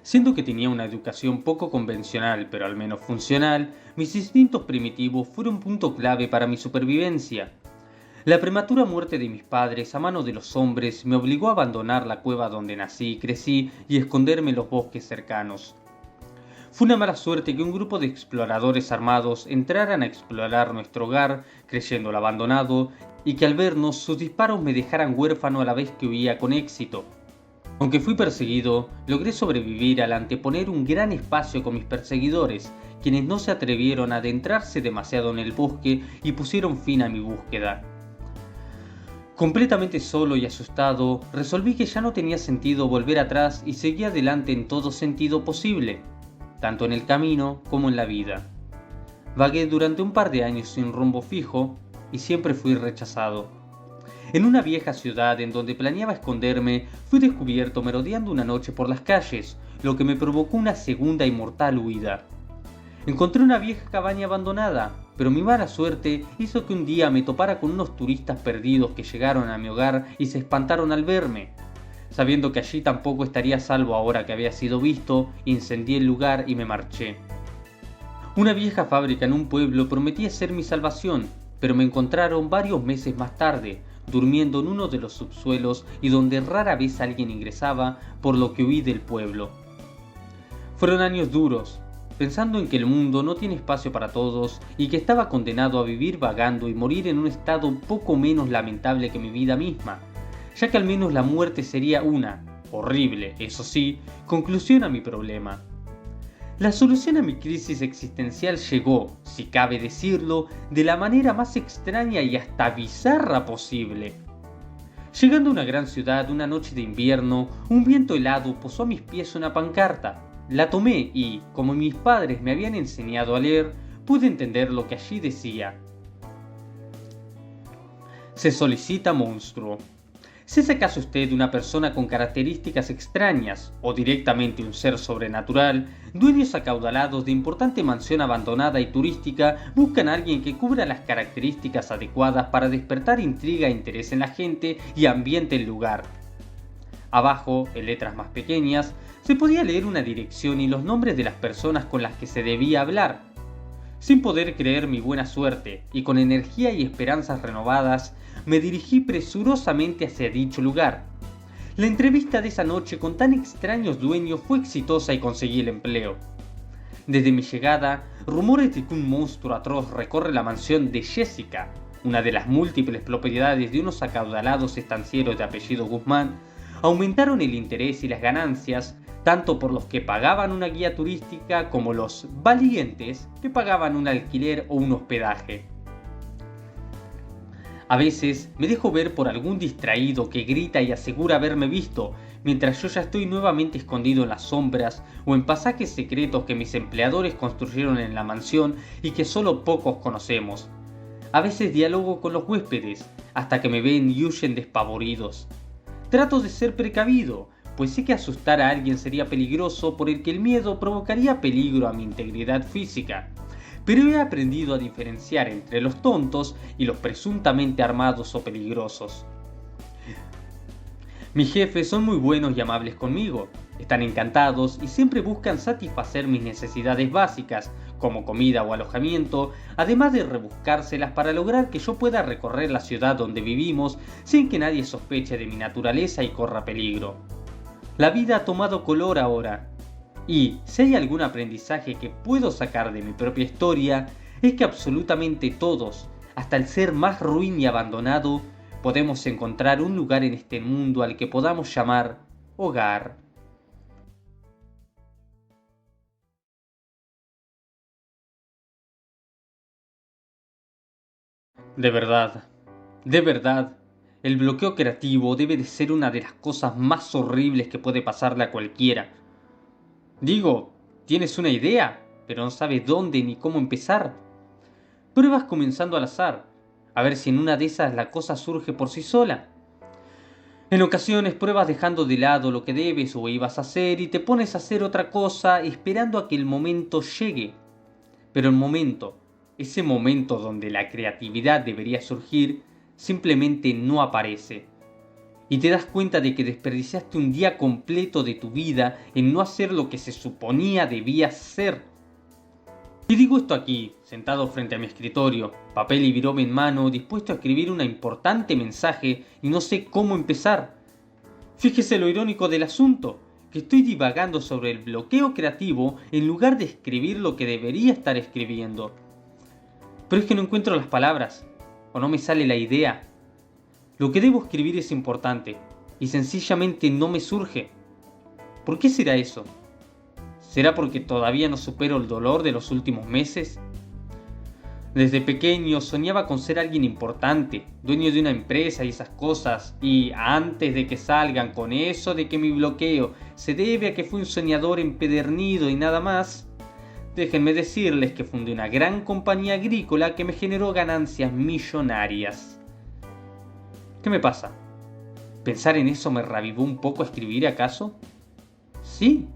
Siendo que tenía una educación poco convencional, pero al menos funcional, mis instintos primitivos fueron un punto clave para mi supervivencia. La prematura muerte de mis padres a mano de los hombres me obligó a abandonar la cueva donde nací y crecí y esconderme en los bosques cercanos. Fue una mala suerte que un grupo de exploradores armados entraran a explorar nuestro hogar, creyéndolo abandonado, y que al vernos sus disparos me dejaran huérfano a la vez que huía con éxito. Aunque fui perseguido, logré sobrevivir al anteponer un gran espacio con mis perseguidores, quienes no se atrevieron a adentrarse demasiado en el bosque y pusieron fin a mi búsqueda. Completamente solo y asustado, resolví que ya no tenía sentido volver atrás y seguí adelante en todo sentido posible, tanto en el camino como en la vida. Vagué durante un par de años sin rumbo fijo y siempre fui rechazado. En una vieja ciudad en donde planeaba esconderme, fui descubierto merodeando una noche por las calles, lo que me provocó una segunda y mortal huida. Encontré una vieja cabaña abandonada, pero mi mala suerte hizo que un día me topara con unos turistas perdidos que llegaron a mi hogar y se espantaron al verme. Sabiendo que allí tampoco estaría a salvo ahora que había sido visto, incendié el lugar y me marché. Una vieja fábrica en un pueblo prometía ser mi salvación, pero me encontraron varios meses más tarde, durmiendo en uno de los subsuelos y donde rara vez alguien ingresaba, por lo que huí del pueblo. Fueron años duros, pensando en que el mundo no tiene espacio para todos y que estaba condenado a vivir vagando y morir en un estado poco menos lamentable que mi vida misma, ya que al menos la muerte sería una, horrible, eso sí, conclusión a mi problema. La solución a mi crisis existencial llegó, si cabe decirlo, de la manera más extraña y hasta bizarra posible. Llegando a una gran ciudad una noche de invierno, un viento helado posó a mis pies una pancarta. La tomé y, como mis padres me habían enseñado a leer, pude entender lo que allí decía. Se solicita monstruo. Si es acaso usted una persona con características extrañas, o directamente un ser sobrenatural, dueños acaudalados de importante mansión abandonada y turística buscan a alguien que cubra las características adecuadas para despertar intriga e interés en la gente y ambiente el lugar. Abajo, en letras más pequeñas, se podía leer una dirección y los nombres de las personas con las que se debía hablar. Sin poder creer mi buena suerte, y con energía y esperanzas renovadas, me dirigí presurosamente hacia dicho lugar. La entrevista de esa noche con tan extraños dueños fue exitosa y conseguí el empleo. Desde mi llegada, rumores de que un monstruo atroz recorre la mansión de Jessica, una de las múltiples propiedades de unos acaudalados estancieros de apellido Guzmán, aumentaron el interés y las ganancias, tanto por los que pagaban una guía turística como los valientes que pagaban un alquiler o un hospedaje. A veces me dejo ver por algún distraído que grita y asegura haberme visto, mientras yo ya estoy nuevamente escondido en las sombras o en pasajes secretos que mis empleadores construyeron en la mansión y que solo pocos conocemos. A veces dialogo con los huéspedes, hasta que me ven y huyen despavoridos. Trato de ser precavido, pues sé que asustar a alguien sería peligroso por el que el miedo provocaría peligro a mi integridad física. Pero he aprendido a diferenciar entre los tontos y los presuntamente armados o peligrosos. Mis jefes son muy buenos y amables conmigo, están encantados y siempre buscan satisfacer mis necesidades básicas, como comida o alojamiento, además de rebuscárselas para lograr que yo pueda recorrer la ciudad donde vivimos sin que nadie sospeche de mi naturaleza y corra peligro. La vida ha tomado color ahora, y si hay algún aprendizaje que puedo sacar de mi propia historia, es que absolutamente todos, hasta el ser más ruin y abandonado, podemos encontrar un lugar en este mundo al que podamos llamar hogar. De verdad, de verdad, el bloqueo creativo debe de ser una de las cosas más horribles que puede pasarle a cualquiera. Digo, tienes una idea, pero no sabes dónde ni cómo empezar. Pruebas comenzando al azar, a ver si en una de esas la cosa surge por sí sola. En ocasiones pruebas dejando de lado lo que debes o ibas a hacer y te pones a hacer otra cosa esperando a que el momento llegue. Pero el momento, ese momento donde la creatividad debería surgir, simplemente no aparece. Y te das cuenta de que desperdiciaste un día completo de tu vida en no hacer lo que se suponía debías hacer. Y digo esto aquí, sentado frente a mi escritorio, papel y virome en mano, dispuesto a escribir un importante mensaje y no sé cómo empezar. Fíjese lo irónico del asunto, que estoy divagando sobre el bloqueo creativo en lugar de escribir lo que debería estar escribiendo. Pero es que no encuentro las palabras, o no me sale la idea. Lo que debo escribir es importante, y sencillamente no me surge. ¿Por qué será eso? ¿Será porque todavía no supero el dolor de los últimos meses? Desde pequeño soñaba con ser alguien importante, dueño de una empresa y esas cosas, y antes de que salgan con eso de que mi bloqueo se debe a que fui un soñador empedernido y nada más, déjenme decirles que fundé una gran compañía agrícola que me generó ganancias millonarias. ¿Qué me pasa? ¿Pensar en eso me revivó un poco a escribir acaso? Sí.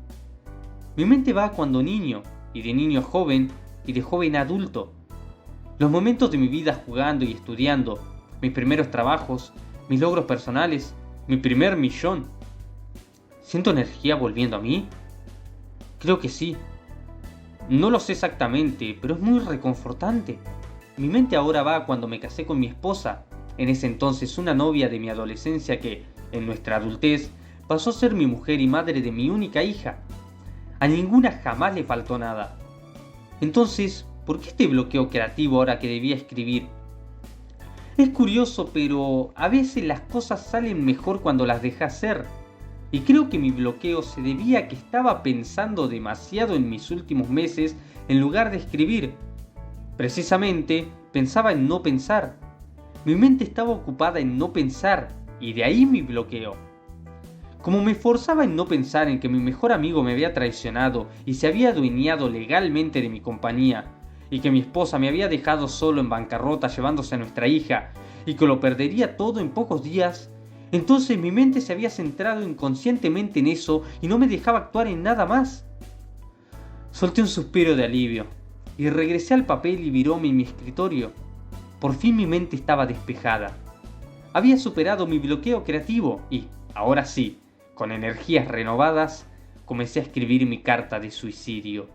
Mi mente va a cuando niño, y de niño a joven, y de joven a adulto. Los momentos de mi vida jugando y estudiando, mis primeros trabajos, mis logros personales, mi primer millón. ¿Siento energía volviendo a mí? Creo que sí. No lo sé exactamente, pero es muy reconfortante. Mi mente ahora va a cuando me casé con mi esposa, en ese entonces una novia de mi adolescencia que, en nuestra adultez, pasó a ser mi mujer y madre de mi única hija. A ninguna jamás le faltó nada. Entonces, ¿por qué este bloqueo creativo ahora que debía escribir? Es curioso, pero a veces las cosas salen mejor cuando las dejas ser. Y creo que mi bloqueo se debía a que estaba pensando demasiado en mis últimos meses en lugar de escribir. Precisamente, pensaba en no pensar. Mi mente estaba ocupada en no pensar, y de ahí mi bloqueo. Como me forzaba en no pensar en que mi mejor amigo me había traicionado y se había adueñado legalmente de mi compañía, y que mi esposa me había dejado solo en bancarrota llevándose a nuestra hija, y que lo perdería todo en pocos días, entonces mi mente se había centrado inconscientemente en eso y no me dejaba actuar en nada más. Solté un suspiro de alivio, y regresé al papel y virome en mi escritorio. Por fin mi mente estaba despejada. Había superado mi bloqueo creativo y, ahora sí, con energías renovadas, comencé a escribir mi carta de suicidio.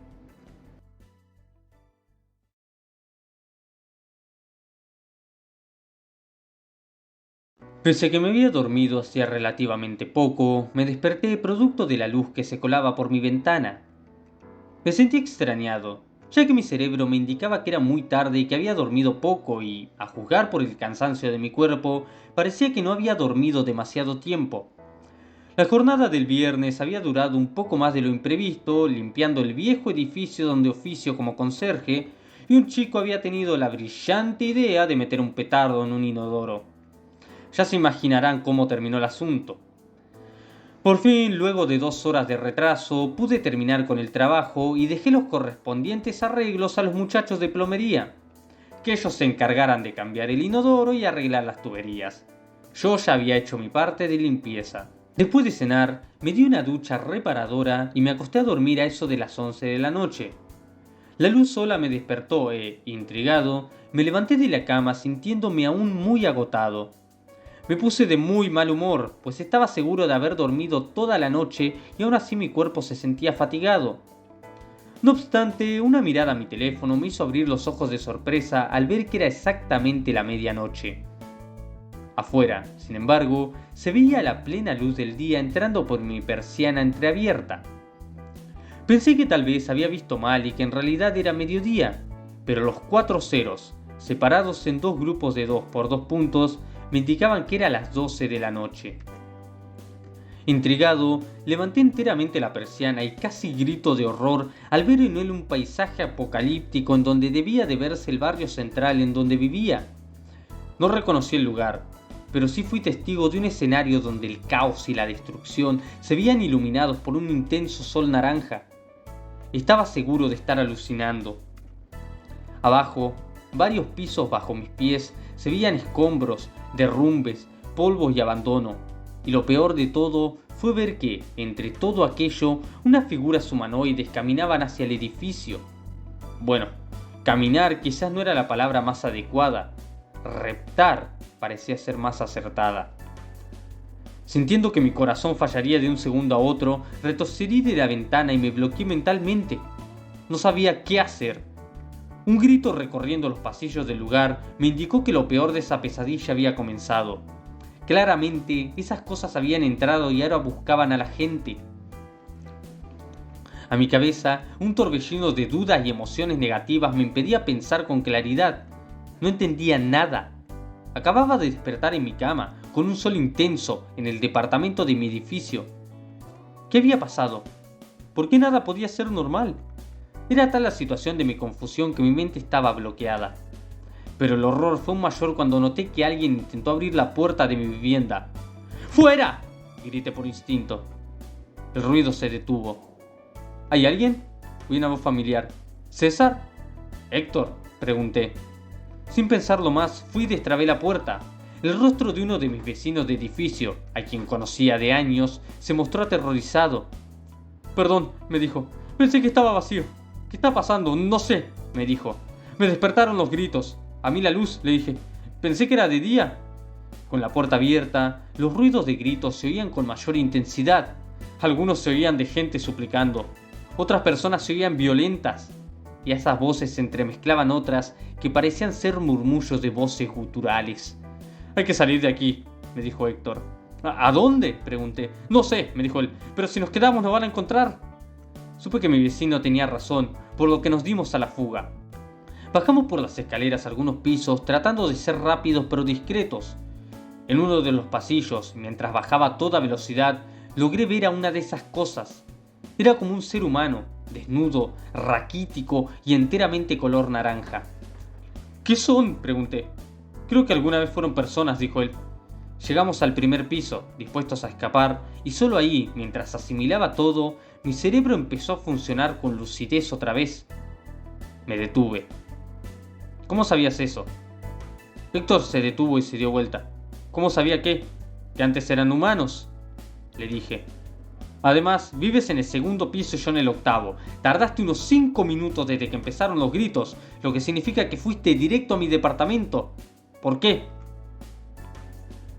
Pese a que me había dormido hacía relativamente poco, me desperté producto de la luz que se colaba por mi ventana. Me sentí extrañado, ya que mi cerebro me indicaba que era muy tarde y que había dormido poco y, a juzgar por el cansancio de mi cuerpo, parecía que no había dormido demasiado tiempo. La jornada del viernes había durado un poco más de lo imprevisto, limpiando el viejo edificio donde oficio como conserje, y un chico había tenido la brillante idea de meter un petardo en un inodoro. Ya se imaginarán cómo terminó el asunto. Por fin, luego de 2 horas de retraso, pude terminar con el trabajo y dejé los correspondientes arreglos a los muchachos de plomería. que ellos se encargaran de cambiar el inodoro y arreglar las tuberías. Yo ya había hecho mi parte de limpieza. Después de cenar, me di una ducha reparadora y me acosté a dormir a eso de las 11 de la noche. La luz sola me despertó e, intrigado, me levanté de la cama sintiéndome aún muy agotado. Me puse de muy mal humor, pues estaba seguro de haber dormido toda la noche y aún así mi cuerpo se sentía fatigado. No obstante, una mirada a mi teléfono me hizo abrir los ojos de sorpresa al ver que era exactamente la medianoche. Afuera, sin embargo, se veía la plena luz del día entrando por mi persiana entreabierta. Pensé que tal vez había visto mal y que en realidad era mediodía, pero los 4 ceros, separados en 2 grupos de 2 por 2 puntos, me indicaban que era las 12 de la noche. Intrigado, levanté enteramente la persiana y casi grito de horror al ver en él un paisaje apocalíptico en donde debía de verse el barrio central en donde vivía. No reconocí el lugar, pero sí fui testigo de un escenario donde el caos y la destrucción se veían iluminados por un intenso sol naranja. Estaba seguro de estar alucinando. Abajo, varios pisos bajo mis pies, se veían escombros, derrumbes, polvos y abandono. Y lo peor de todo fue ver que, entre todo aquello, unas figuras humanoides caminaban hacia el edificio. Bueno, caminar quizás no era la palabra más adecuada. Reptar parecía ser más acertada. Sintiendo que mi corazón fallaría de un segundo a otro, retrocedí de la ventana y me bloqueé mentalmente. No sabía qué hacer. Un grito recorriendo los pasillos del lugar me indicó que lo peor de esa pesadilla había comenzado. Claramente, esas cosas habían entrado y ahora buscaban a la gente. A mi cabeza, un torbellino de dudas y emociones negativas me impedía pensar con claridad. No entendía nada. Acababa de despertar en mi cama, con un sol intenso, en el departamento de mi edificio. ¿Qué había pasado? ¿Por qué nada podía ser normal? Era tal la situación de mi confusión que mi mente estaba bloqueada. Pero el horror fue aún mayor cuando noté que alguien intentó abrir la puerta de mi vivienda. ¡Fuera!, grité por instinto. El ruido se detuvo. ¿Hay alguien?, oí una voz familiar. ¿César? ¿Héctor?, pregunté. Sin pensarlo más, fui y destrabé la puerta. El rostro de uno de mis vecinos de edificio, a quien conocía de años, se mostró aterrorizado. «Perdón», me dijo, «pensé que estaba vacío». «¿Qué está pasando? No sé», me dijo. «Me despertaron los gritos». «A mí la luz», le dije. «Pensé que era de día». Con la puerta abierta, los ruidos de gritos se oían con mayor intensidad. Algunos se oían de gente suplicando. Otras personas se oían violentas. Y a esas voces se entremezclaban otras que parecían ser murmullos de voces guturales. «Hay que salir de aquí», me dijo Héctor. «¿A dónde?», pregunté. «No sé», me dijo él, «pero si nos quedamos nos van a encontrar». Supe que mi vecino tenía razón, por lo que nos dimos a la fuga. Bajamos por las escaleras algunos pisos, tratando de ser rápidos pero discretos. En uno de los pasillos, mientras bajaba a toda velocidad, logré ver a una de esas cosas. Era como un ser humano, desnudo, raquítico y enteramente color naranja. «¿Qué son?», pregunté. «Creo que alguna vez fueron personas», dijo él. Llegamos al primer piso, dispuestos a escapar, y solo ahí, mientras asimilaba todo, mi cerebro empezó a funcionar con lucidez otra vez. Me detuve. «¿Cómo sabías eso?». Héctor se detuvo y se dio vuelta. «¿Cómo sabía qué? ¿Que antes eran humanos?», le dije. «Además, vives en el segundo piso y yo en el octavo. Tardaste unos 5 minutos desde que empezaron los gritos, lo que significa que fuiste directo a mi departamento. ¿Por qué?».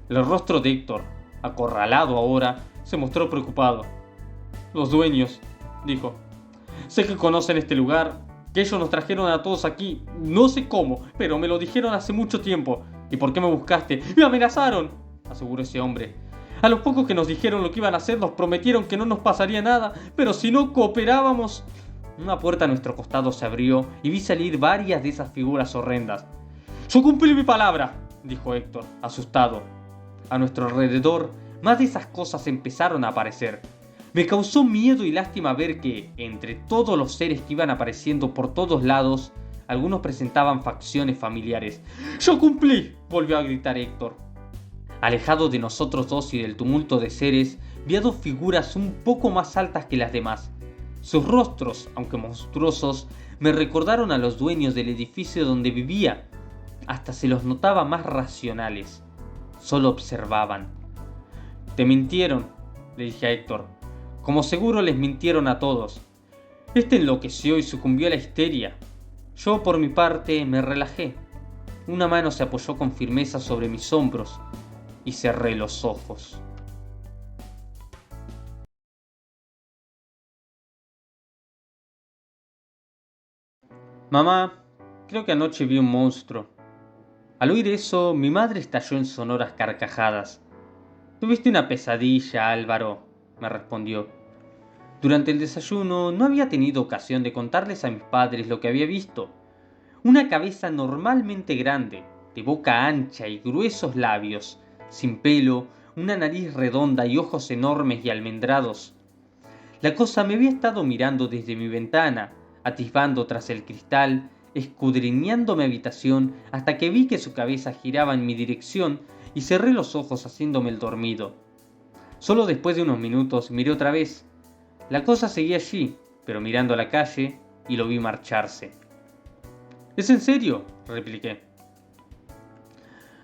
El rostro de Héctor, acorralado ahora, se mostró preocupado. «Los dueños», dijo. «Sé que conocen este lugar, que ellos nos trajeron a todos aquí, no sé cómo, pero me lo dijeron hace mucho tiempo. ¿Y por qué me buscaste?». «Me amenazaron», aseguró ese hombre. «A los pocos que nos dijeron lo que iban a hacer, nos prometieron que no nos pasaría nada, pero si no cooperábamos...». Una puerta a nuestro costado se abrió y vi salir varias de esas figuras horrendas. «Yo cumplí mi palabra», dijo Héctor, asustado. A nuestro alrededor, más de esas cosas empezaron a aparecer. Me causó miedo y lástima ver que, entre todos los seres que iban apareciendo por todos lados, algunos presentaban facciones familiares. «¡Yo cumplí!», volvió a gritar Héctor. Alejado de nosotros dos y del tumulto de seres, vi a 2 figuras un poco más altas que las demás. Sus rostros, aunque monstruosos, me recordaron a los dueños del edificio donde vivía, hasta se los notaba más racionales. Solo observaban. «Te mintieron», le dije a Héctor, «como seguro les mintieron a todos. Este enloqueció y sucumbió a la histeria. Yo, por mi parte, me relajé. Una mano se apoyó con firmeza sobre mis hombros y cerré los ojos». «Mamá, creo que anoche vi un monstruo». Al oír eso, mi madre estalló en sonoras carcajadas. «Tuviste una pesadilla, Álvaro», me respondió. Durante el desayuno no había tenido ocasión de contarles a mis padres lo que había visto. Una cabeza normalmente grande, de boca ancha y gruesos labios, sin pelo, una nariz redonda y ojos enormes y almendrados. La cosa me había estado mirando desde mi ventana, atisbando tras el cristal, escudriñando mi habitación hasta que vi que su cabeza giraba en mi dirección y cerré los ojos haciéndome el dormido. Solo después de unos minutos miré otra vez. La cosa seguía allí, pero mirando a la calle, y lo vi marcharse. «¿Es en serio?», repliqué.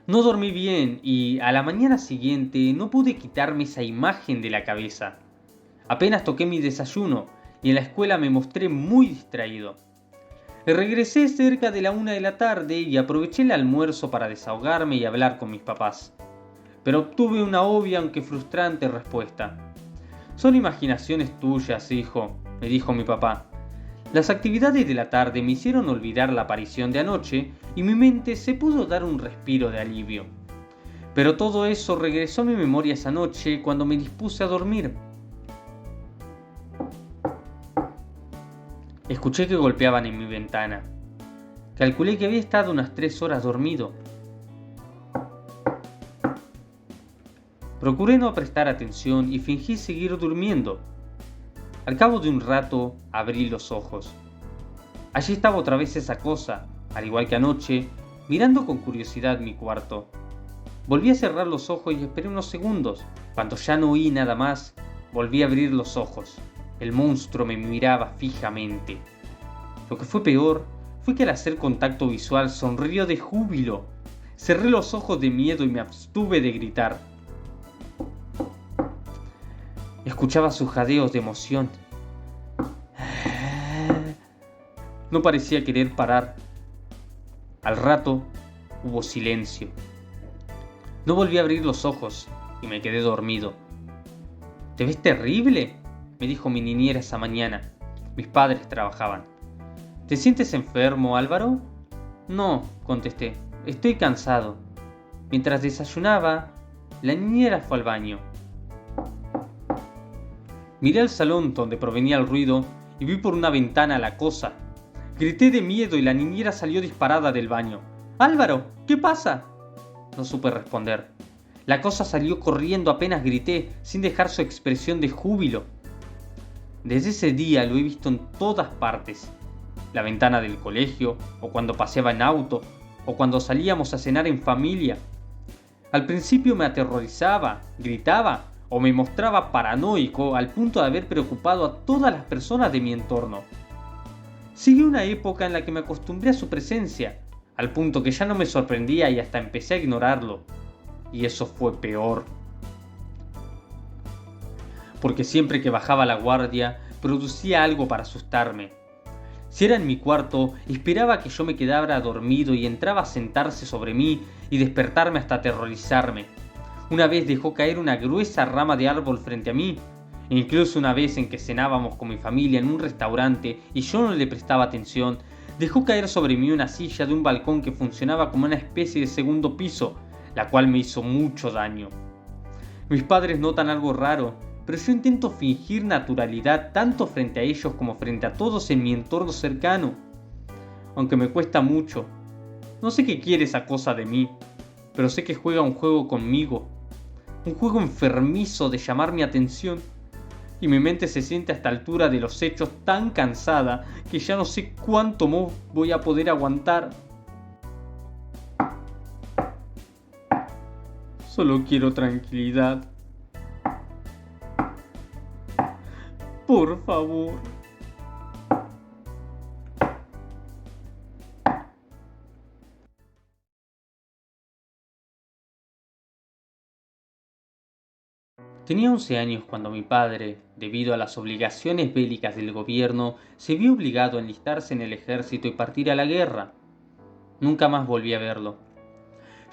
No dormí bien y a la mañana siguiente no pude quitarme esa imagen de la cabeza. Apenas toqué mi desayuno y en la escuela me mostré muy distraído. Regresé cerca de la 1 de la tarde y aproveché el almuerzo para desahogarme y hablar con mis papás. Pero obtuve una obvia aunque frustrante respuesta. «Son imaginaciones tuyas, hijo», me dijo mi papá. Las actividades de la tarde me hicieron olvidar la aparición de anoche y mi mente se pudo dar un respiro de alivio. Pero todo eso regresó a mi memoria esa noche cuando me dispuse a dormir. Escuché que golpeaban en mi ventana. Calculé que había estado unas 3 horas dormido. Procuré no prestar atención y fingí seguir durmiendo. Al cabo de un rato abrí los ojos. Allí estaba otra vez esa cosa, al igual que anoche, mirando con curiosidad mi cuarto. Volví a cerrar los ojos y esperé unos segundos. Cuando ya no oí nada más, volví a abrir los ojos. El monstruo me miraba fijamente. Lo que fue peor fue que al hacer contacto visual sonrió de júbilo. Cerré los ojos de miedo y me abstuve de gritar. Escuchaba sus jadeos de emoción. No parecía querer parar. Al rato hubo silencio. No volví a abrir los ojos y me quedé dormido. «¿Te ves terrible?», me dijo mi niñera esa mañana. Mis padres trabajaban. «¿Te sientes enfermo, Álvaro?». «No», contesté, «estoy cansado». Mientras desayunaba, la niñera fue al baño. Miré al salón donde provenía el ruido y vi por una ventana la cosa. Grité de miedo y la niñera salió disparada del baño. «Álvaro, ¿qué pasa?». No supe responder. La cosa salió corriendo apenas grité, sin dejar su expresión de júbilo. Desde ese día lo he visto en todas partes. La ventana del colegio, o cuando paseaba en auto, o cuando salíamos a cenar en familia. Al principio me aterrorizaba, gritaba, o me mostraba paranoico al punto de haber preocupado a todas las personas de mi entorno. Siguió una época en la que me acostumbré a su presencia, al punto que ya no me sorprendía y hasta empecé a ignorarlo. Y eso fue peor. Porque siempre que bajaba la guardia, producía algo para asustarme. Si era en mi cuarto, esperaba que yo me quedara dormido y entraba a sentarse sobre mí y despertarme hasta aterrorizarme. Una vez dejó caer una gruesa rama de árbol frente a mí. E incluso una vez en que cenábamos con mi familia en un restaurante y yo no le prestaba atención, dejó caer sobre mí una silla de un balcón que funcionaba como una especie de segundo piso, la cual me hizo mucho daño. Mis padres notan algo raro, pero yo intento fingir naturalidad tanto frente a ellos como frente a todos en mi entorno cercano. Aunque me cuesta mucho. No sé qué quiere esa cosa de mí, pero sé que juega un juego conmigo. Un juego enfermizo de llamar mi atención. Y mi mente se siente a esta altura de los hechos tan cansada que ya no sé cuánto más voy a poder aguantar. Solo quiero tranquilidad. Por favor. Tenía 11 años cuando mi padre, debido a las obligaciones bélicas del gobierno, se vio obligado a enlistarse en el ejército y partir a la guerra. Nunca más volví a verlo.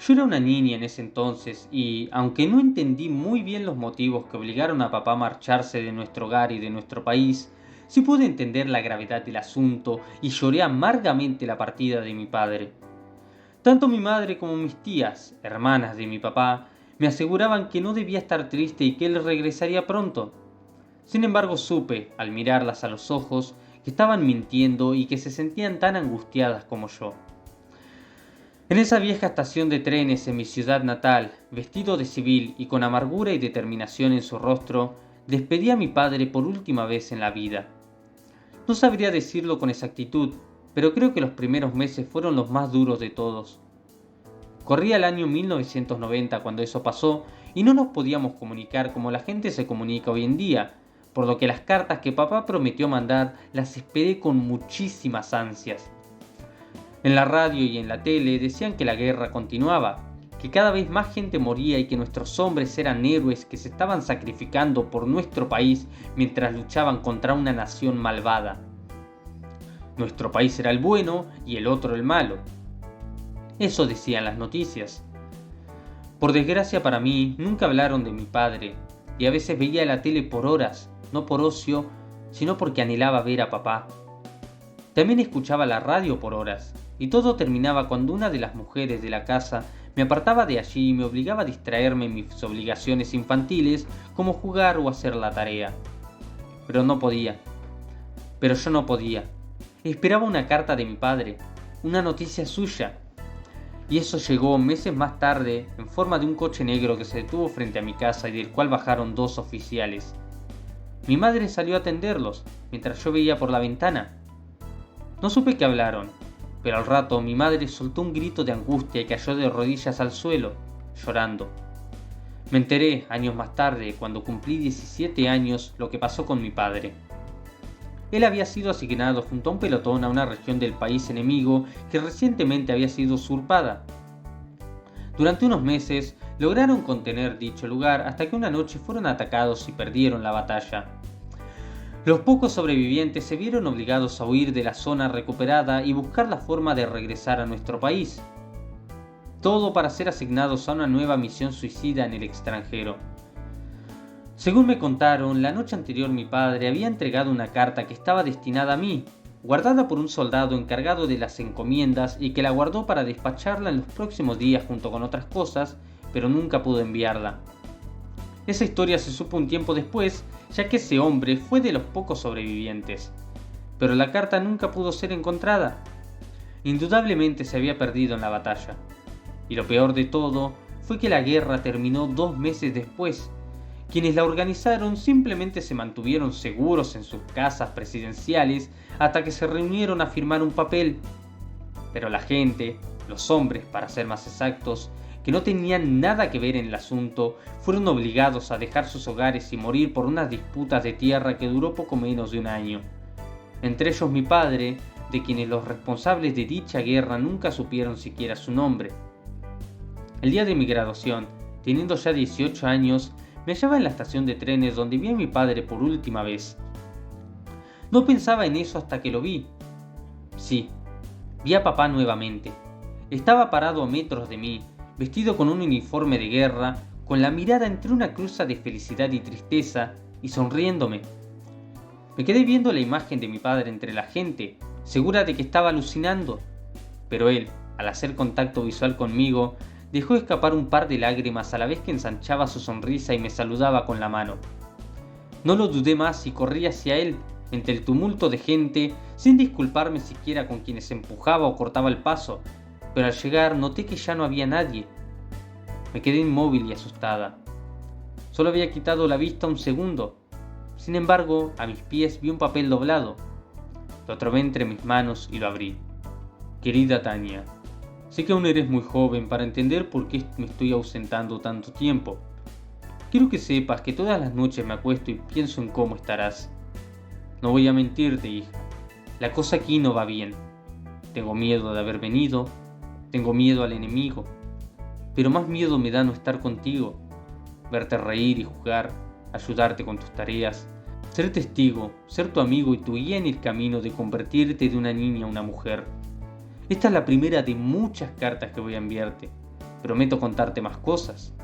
Yo era una niña en ese entonces y, aunque no entendí muy bien los motivos que obligaron a papá a marcharse de nuestro hogar y de nuestro país, sí pude entender la gravedad del asunto y lloré amargamente la partida de mi padre. Tanto mi madre como mis tías, hermanas de mi papá, me aseguraban que no debía estar triste y que él regresaría pronto. Sin embargo, supe, al mirarlas a los ojos, que estaban mintiendo y que se sentían tan angustiadas como yo. En esa vieja estación de trenes en mi ciudad natal, vestido de civil y con amargura y determinación en su rostro, despedí a mi padre por última vez en la vida. No sabría decirlo con exactitud, pero creo que los primeros meses fueron los más duros de todos. Corría el año 1990 cuando eso pasó y no nos podíamos comunicar como la gente se comunica hoy en día, por lo que las cartas que papá prometió mandar las esperé con muchísimas ansias. En la radio y en la tele decían que la guerra continuaba, que cada vez más gente moría y que nuestros hombres eran héroes que se estaban sacrificando por nuestro país mientras luchaban contra una nación malvada. Nuestro país era el bueno y el otro el malo. Eso decían las noticias. Por desgracia para mí, nunca hablaron de mi padre, y a veces veía la tele por horas, no por ocio, sino porque anhelaba ver a papá. También escuchaba la radio por horas, y todo terminaba cuando una de las mujeres de la casa me apartaba de allí y me obligaba a distraerme en mis obligaciones infantiles, como jugar o hacer la tarea. Pero yo no podía. Esperaba una carta de mi padre, una noticia suya. Y eso llegó meses más tarde en forma de un coche negro que se detuvo frente a mi casa y del cual bajaron 2 oficiales. Mi madre salió a atenderlos, mientras yo veía por la ventana. No supe qué hablaron, pero al rato mi madre soltó un grito de angustia y cayó de rodillas al suelo, llorando. Me enteré, años más tarde, cuando cumplí 17 años, lo que pasó con mi padre. Él había sido asignado junto a un pelotón a una región del país enemigo que recientemente había sido usurpada. Durante unos meses lograron contener dicho lugar hasta que una noche fueron atacados y perdieron la batalla. Los pocos sobrevivientes se vieron obligados a huir de la zona recuperada y buscar la forma de regresar a nuestro país. Todo para ser asignados a una nueva misión suicida en el extranjero. Según me contaron, la noche anterior mi padre había entregado una carta que estaba destinada a mí, guardada por un soldado encargado de las encomiendas y que la guardó para despacharla en los próximos días junto con otras cosas, pero nunca pudo enviarla. Esa historia se supo un tiempo después, ya que ese hombre fue de los pocos sobrevivientes, pero la carta nunca pudo ser encontrada. Indudablemente se había perdido en la batalla. Y lo peor de todo fue que la guerra terminó 2 meses después. Quienes la organizaron simplemente se mantuvieron seguros en sus casas presidenciales hasta que se reunieron a firmar un papel. Pero la gente, los hombres para ser más exactos, que no tenían nada que ver en el asunto, fueron obligados a dejar sus hogares y morir por unas disputas de tierra que duró poco menos de un año. Entre ellos mi padre, de quienes los responsables de dicha guerra nunca supieron siquiera su nombre. El día de mi graduación, teniendo ya 18 años, me hallaba en la estación de trenes donde vi a mi padre por última vez. No pensaba en eso hasta que lo vi. Sí, vi a papá nuevamente. Estaba parado a metros de mí, vestido con un uniforme de guerra, con la mirada entre una cruza de felicidad y tristeza, y sonriéndome. Me quedé viendo la imagen de mi padre entre la gente, segura de que estaba alucinando. Pero él, al hacer contacto visual conmigo, dejó escapar un par de lágrimas a la vez que ensanchaba su sonrisa y me saludaba con la mano. No lo dudé más y corrí hacia él, entre el tumulto de gente, sin disculparme siquiera con quienes empujaba o cortaba el paso, pero al llegar noté que ya no había nadie. Me quedé inmóvil y asustada. Solo había quitado la vista un segundo. Sin embargo, a mis pies vi un papel doblado. Lo tromé entre mis manos y lo abrí. Querida Tania, sé que aún eres muy joven para entender por qué me estoy ausentando tanto tiempo. Quiero que sepas que todas las noches me acuesto y pienso en cómo estarás. No voy a mentirte, hija. La cosa aquí no va bien. Tengo miedo de haber venido. Tengo miedo al enemigo. Pero más miedo me da no estar contigo. Verte reír y jugar. ayudarte con tus tareas, ser testigo, ser tu amigo y tu guía en el camino de convertirte de una niña a una mujer. Esta es la primera de muchas cartas que voy a enviarte. Prometo contarte más cosas.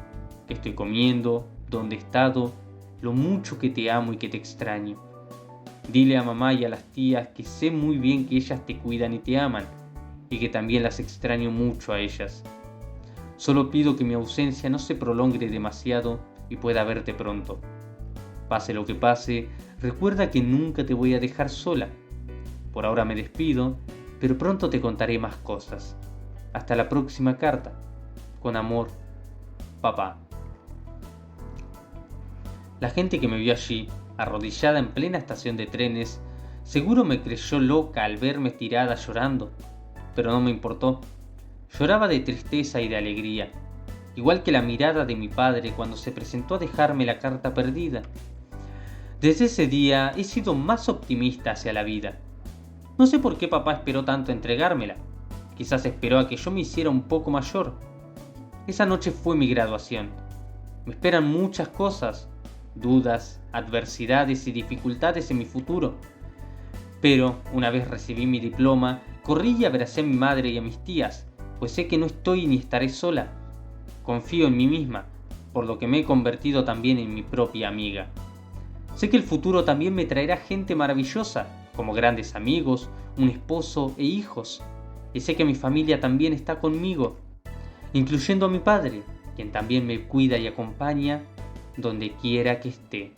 Qué estoy comiendo, dónde he estado, lo mucho que te amo y que te extraño. Dile a mamá y a las tías que sé muy bien que ellas te cuidan y te aman, y que también las extraño mucho a ellas. Solo pido que mi ausencia no se prolongue demasiado y pueda verte pronto. Pase lo que pase, recuerda que nunca te voy a dejar sola. Por ahora me despido, pero pronto te contaré más cosas. Hasta la próxima carta. Con amor, papá. La gente que me vio allí, arrodillada en plena estación de trenes, seguro me creyó loca al verme tirada llorando, pero no me importó. Lloraba de tristeza y de alegría, igual que la mirada de mi padre cuando se presentó a dejarme la carta perdida. Desde ese día he sido más optimista hacia la vida. No sé por qué papá esperó tanto a entregármela. Quizás esperó a que yo me hiciera un poco mayor. Esa noche fue mi graduación. Me esperan muchas cosas, dudas, adversidades y dificultades en mi futuro. Pero, una vez recibí mi diploma, corrí y abracé a mi madre y a mis tías, pues sé que no estoy ni estaré sola. Confío en mí misma, por lo que me he convertido también en mi propia amiga. Sé que el futuro también me traerá gente maravillosa, como grandes amigos, un esposo e hijos. Y sé que mi familia también está conmigo, incluyendo a mi padre, quien también me cuida y acompaña donde quiera que esté.